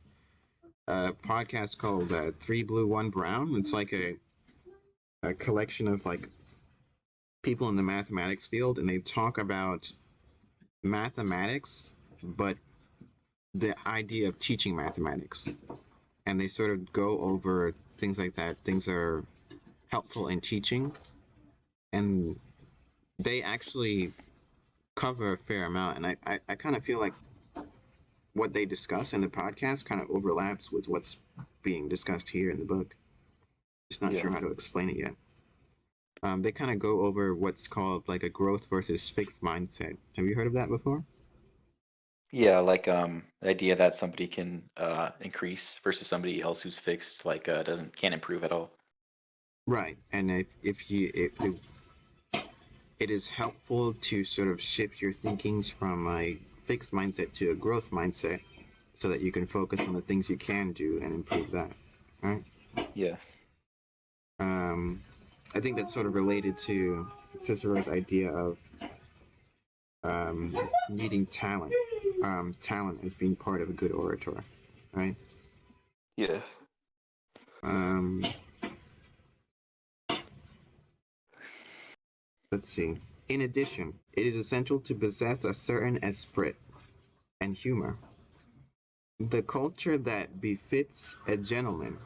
podcast called Three Blue One Brown. It's like a collection of like people in the mathematics field, and they talk about mathematics, but the idea of teaching mathematics, and they sort of go over things like that, things that are helpful in teaching, and they actually cover a fair amount. And I kind of feel like what they discuss in the podcast kind of overlaps with what's being discussed here in the book. Just not Yeah. sure how to explain it yet. They kind of go over what's called like a growth versus fixed mindset. Have you heard of that before? Yeah, like the idea that somebody can increase versus somebody else who's fixed, like doesn't can't improve at all. Right. And if it is helpful to sort of shift your thinkings from a fixed mindset to a growth mindset so that you can focus on the things you can do and improve that. Right. Yeah. Um, I think that's sort of related to Cicero's idea of um, needing talent, talent as being part of a good orator, right? Yeah. Um, let's see. In addition, it is essential to possess a certain esprit and humor, the culture that befits a gentleman,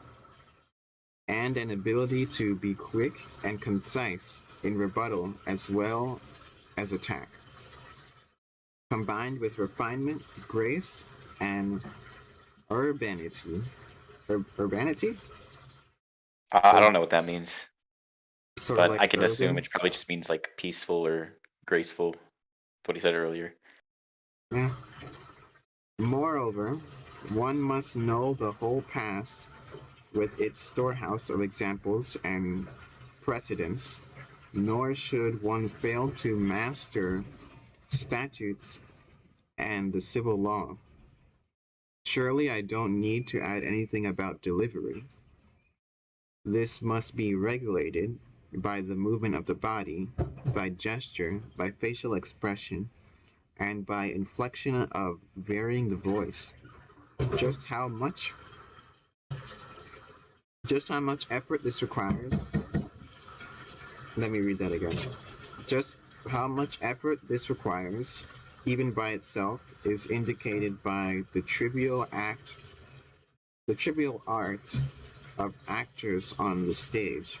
and an ability to be quick and concise in rebuttal as well as attack, combined with refinement, grace, and urbanity. Urbanity? I Or don't know what that means, sort of but like I can assume urban? it probably just means like peaceful or graceful. What he said earlier. Yeah. Moreover, one must know the whole past with its storehouse of examples and precedents, nor should one fail to master statutes and the civil law. Surely I don't need to add anything about delivery. This must be regulated by the movement of the body, by gesture, by facial expression, and by inflection of varying the voice. Just how much just how much effort this requires Let me read that again. Just how much effort this requires, even by itself, is indicated by the trivial art of actors on the stage.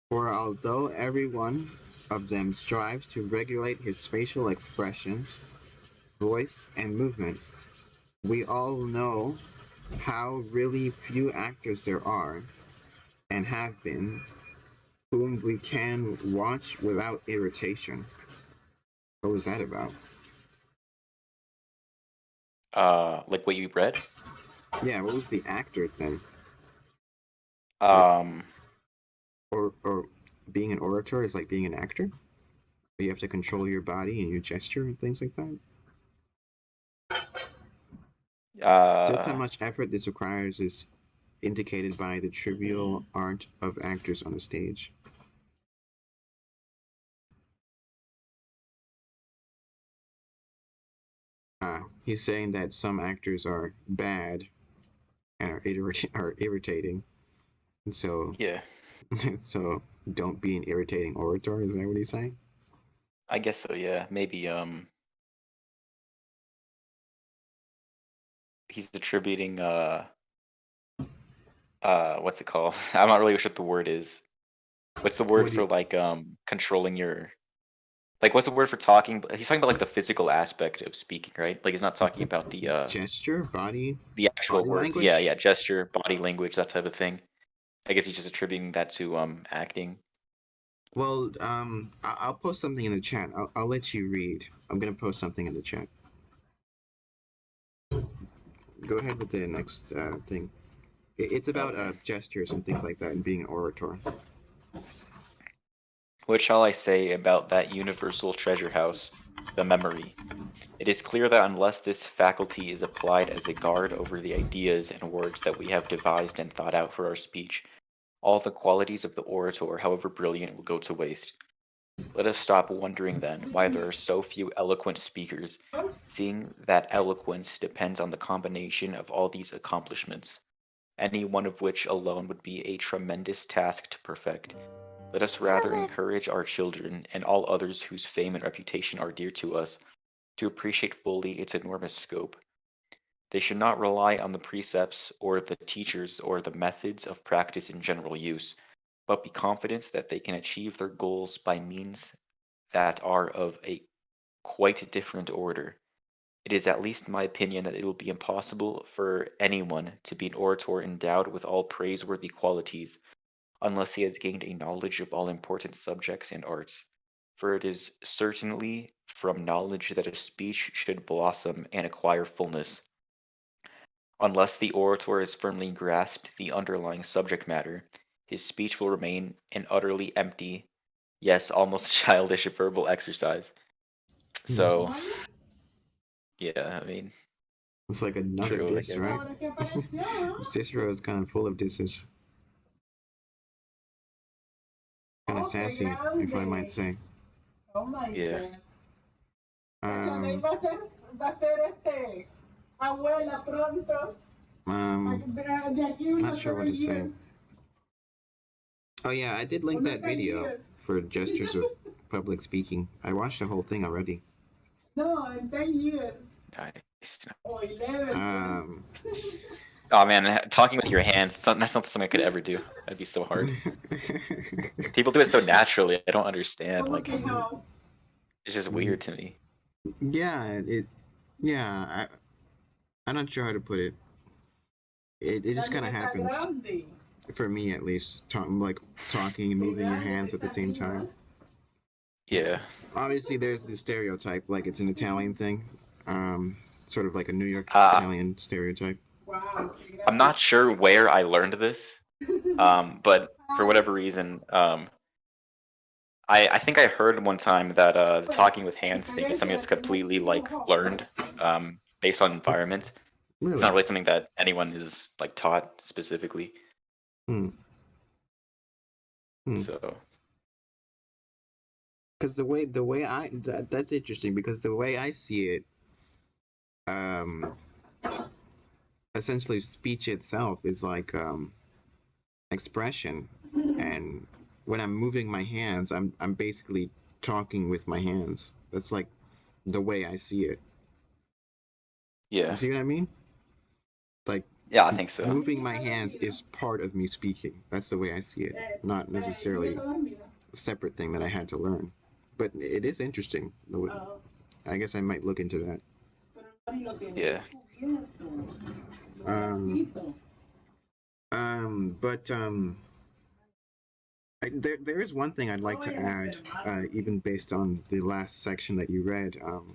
For although every one of them strives to regulate his facial expressions, voice, and movement, we all know how really few actors there are, and have been, whom we can watch without irritation. What was that about? Like what you read. Yeah, what was the actor thing? Like, Um, or being an orator is like being an actor? You have to control your body and your gesture and things like that? Just how uh, much effort this requires is indicated by the trivial art of actors on a stage. He's saying that some actors are bad and are irritating, and so yeah, so don't be an irritating orator. Is that what he's saying? I guess so. Yeah, maybe. He's attributing. What's it called? I'm not really sure what the word is. What's the word What do for you like controlling your like what's the word for talking? He's talking about like the physical aspect of speaking, right? Like he's not talking about gesture, the actual body words. Yeah, language? yeah, gesture, body language, that type of thing. I guess he's just attributing that to acting. Well, I'll post something in the chat. I'll let you read. I'm gonna post something in the chat. Go ahead with the next thing. It's about Okay. gestures and things like that and being an orator. What shall I say about that universal treasure house, the memory? It is clear that unless this faculty is applied as a guard over the ideas and words that we have devised and thought out for our speech, all the qualities of the orator, however brilliant, will go to waste. Let us stop wondering then why there are so few eloquent speakers, seeing that eloquence depends on the combination of all these accomplishments, any one of which alone would be a tremendous task to perfect. Let us rather encourage our children and all others whose fame and reputation are dear to us to appreciate fully its enormous scope. They should not rely on the precepts or the teachers or the methods of practice in general use, but be confident that they can achieve their goals by means that are of a quite different order. It is at least my opinion that it will be impossible for anyone to be an orator endowed with all praiseworthy qualities unless he has gained a knowledge of all important subjects and arts. For it is certainly from knowledge that a speech should blossom and acquire fullness. Unless the orator has firmly grasped the underlying subject matter, his speech will remain an utterly empty, yes, almost childish verbal exercise. Hmm. So, yeah, I mean, It's like another true, I diss, guess. right? Cicero is kind of full of disses. Kind of sassy, if I might say. Oh my Yeah. god. Va a ser abuela pronto. Not sure what to say. Oh yeah, I did link that video for gestures of public speaking. I watched the whole thing already. No, in 10 years. Nice. Or 11. Oh man, talking with your hands, that's not something I could ever do. That'd be so hard. People do it so naturally. I don't understand. Like, it's just weird to me. Yeah, yeah, I'm not sure how to put it. It just kind of happens for me, at least. Like talking and moving your hands at the same time. Yeah. Obviously, there's the stereotype, like it's an Italian thing, sort of like a New York Uh, Italian stereotype. I'm not sure where I learned this, but for whatever reason, I think I heard one time that the talking with hands thing is something that's completely like learned, based on environment. It's Really? not really something that anyone is like taught specifically. Hmm. Hmm. So Because that's interesting because the way I see it, um, essentially speech itself is like expression, and when I'm moving my hands, I'm basically talking with my hands. That's like the way I see it. You Yeah. see what I mean? Like Yeah, I think so. moving my hands is part of me speaking. That's the way I see it, not necessarily a separate thing that I had to learn. But it is interesting. I guess I might look into that. Yeah. Um, but there is one thing I'd like to add, even based on the last section that you read. Um,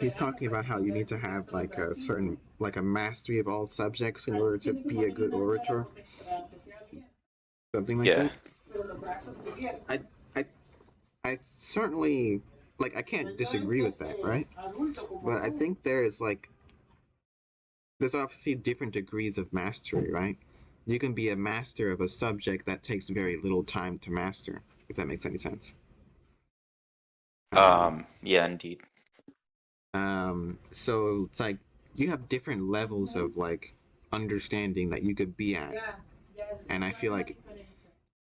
he's talking about how you need to have like a certain, like a mastery of all subjects in order to be a good orator, something like Yeah. that. I, I, I certainly like. I can't disagree with that, right? But I think there's obviously different degrees of mastery, right? You can be a master of a subject that takes very little time to master, if that makes any sense. Um, Yeah, indeed. so it's like you have different levels of like understanding that you could be at, and I feel like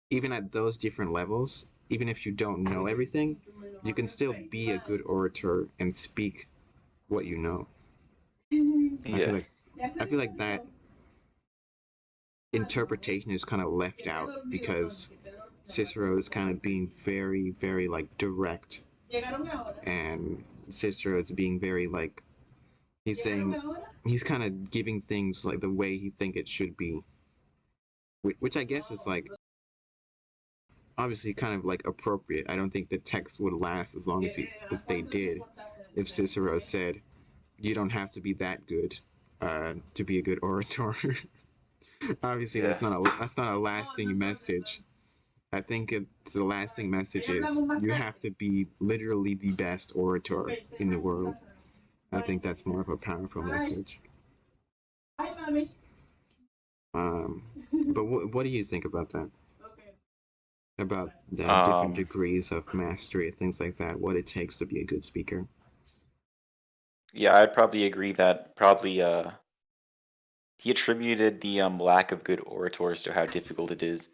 even at those different levels, even if you don't know everything, you can still be a good orator and speak what you know. I feel Yeah. like I feel like that interpretation is kind of left out because Cicero is kind of being very, very like direct, and Cicero is being very like he's saying he's kind of giving things like the way he think it should be, which I guess is like obviously kind of like appropriate. I don't think the text would last as long as they did if Cicero said you don't have to be that good to be a good orator. Obviously, Yeah. that's not a lasting message. I think the lasting message is you have to be literally the best orator in the world. I think that's more of a powerful message. But what do you think about that? About the different Um, degrees of mastery, things like that, what it takes to be a good speaker? yeah, I'd probably agree that probably he attributed the lack of good orators to how difficult it is.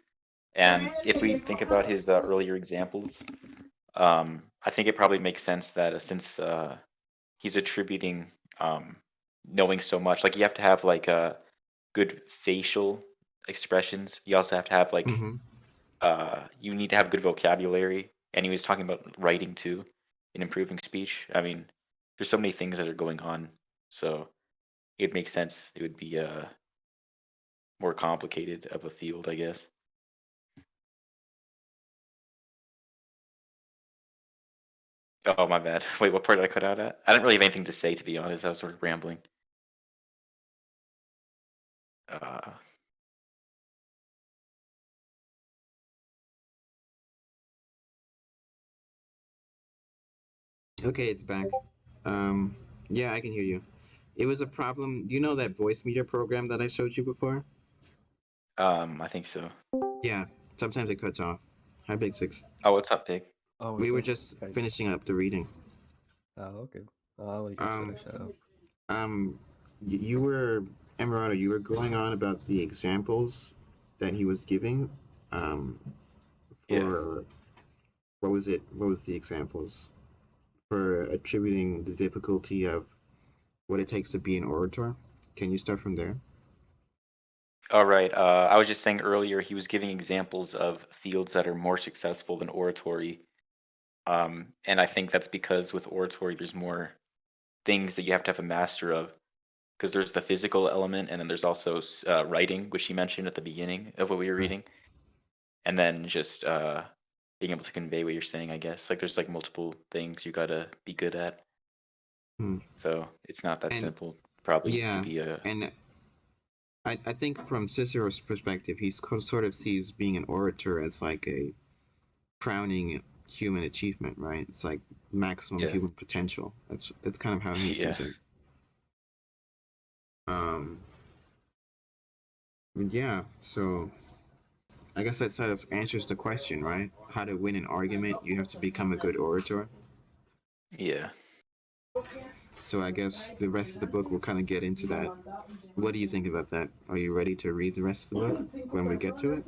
And if we think about his earlier examples, I think it probably makes sense that since he's attributing um, knowing so much, like you have to have like good facial expressions. You also have to have like Mm-hmm. you need to have good vocabulary. And he was talking about writing too, and improving speech. I mean, there's so many things that are going on, so it makes sense. It would be more complicated of a field, I guess. Oh, my bad. Wait, what part did I cut out at? I didn't really have anything to say, to be honest. I was sort of rambling. Uh, Okay, it's back. Um, yeah, I can hear you. It was a problem. Do you know that voice meter program that I showed you before? I think so. Yeah, sometimes it cuts off. Hi, Big Six. Oh, what's up, Pig? Oh, We what's were up, just guys? finishing up the reading. Oh, okay. I'll let you guys Um, finish that up. um, you were, Emerardo, you were going on about the examples that he was giving, um, Yeah. for, what was it? What was the examples? For attributing the difficulty of what it takes to be an orator. Can you start from there? All right. I was just saying earlier he was giving examples of fields that are more successful than oratory. And I think that's because with oratory, there's more things that you have to have a master of. Because there's the physical element, and then there's also writing, which you mentioned at the beginning of what we were Right. reading, and then just being able to convey what you're saying. I guess like there's like multiple things you gotta be good at. Hmm. So it's not that And simple, probably, to yeah, be a and I think from Cicero's perspective, he sort of sees being an orator as like a crowning human achievement, right? It's like maximum yeah, human potential. That's kind of how he yeah, sees it. Um, yeah. So I guess that sort of answers the question, right? How to win an argument? You have to become a good orator. yeah. So I guess the rest of the book will kind of get into that. What do you think about that? Are you ready to read the rest of the book when we get to it?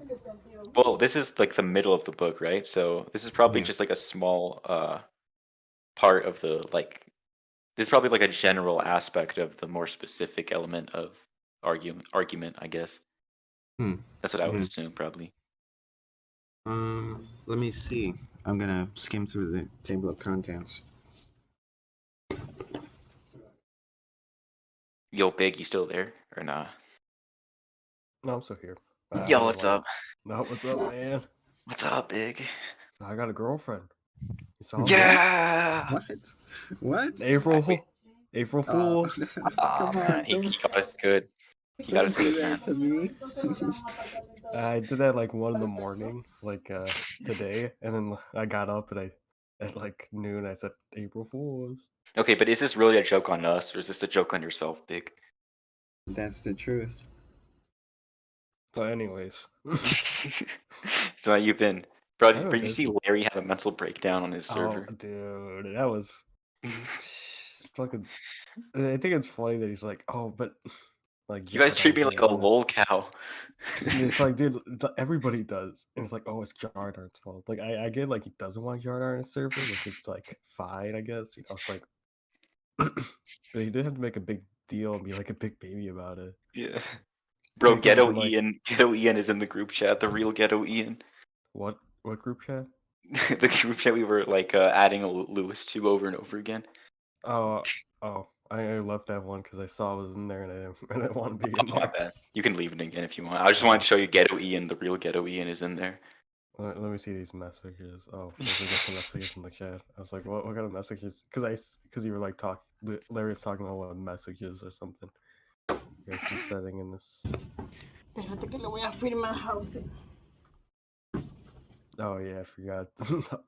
Well, this is like the middle of the book, right? So this is probably Yeah. just like a small part of the like. This is probably like a general aspect of the more specific element of argument, I guess. Hmm. That's what I would Yeah. assume, probably. Let me see. I'm gonna skim through the table of contents. Yo, Big, you still there or not? No, I'm still here. Yo, I what's like. up? No, what's up, man? What's up, Big? I got a girlfriend. You saw that? What? Yeah. What? What? Wait. April Oh, Fools. Oh come on! man, he got us good. He got Don't us do good, man. that to me. I did that like 1 in the morning, like today, and then I got up and I at like noon I said April Fools. Okay, but is this really a joke on us, or is this a joke on yourself, Big? That's the truth. So, anyways, So how you been, I've bro? been You see busy. Larry have a mental breakdown on his Oh, server. dude, that was fucking. I think it's funny that he's like, oh, but like You guys treat Jardar's me in like it, a and lol cow. it's like, dude, everybody does, and it's like, oh, it's Jardar's fault. Like, I get like he doesn't want Jardar in his server, which is like fine, I guess. You know, it's like, but he did have to make a big deal and be like a big baby about it. Yeah, He bro. could have Ghetto been like, Ian. Ghetto Ian is in the group chat. The real Ghetto Ian. what group chat? The group chat we were like adding a Lewis to over and over again. Oh, I left that one because I saw it was in there and I didn't want to be in Oh, my there. bad. You can leave it again if you want. I just wanted to show you Ghetto Ian. The real Ghetto Ian is in there. Let me see these messages. Oh, there's like some messages in the chat. I was like, what kind of messages? Because you were like Larry was talking about what messages or something. You guys be setting in this. Espérate que le voy a firmar housing. Oh yeah, I forgot.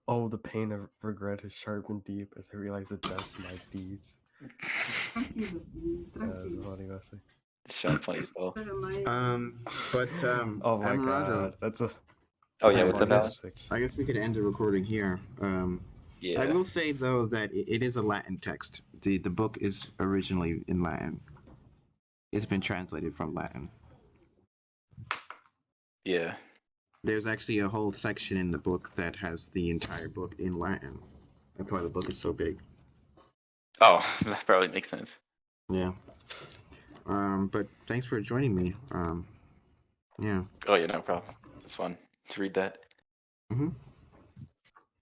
Oh, the pain of regret is sharp and deep as I realize the depth of my deeds. Tranquilo, That's a tranquilo. funny message. Sean funny as well. But Oh my Emerardo, god, that's a Oh yeah, a what's up, funny I Alex? guess message. I guess we could end the recording here. I Yeah. will say though that it is a Latin text. The book is originally in Latin. It's been translated from Latin. Yeah. There's actually a whole section in the book that has the entire book in Latin. That's why the book is so big. Oh, that probably makes sense. Yeah. But thanks for joining me. Yeah. Oh yeah, no problem. It's fun to read that. Mm-hmm.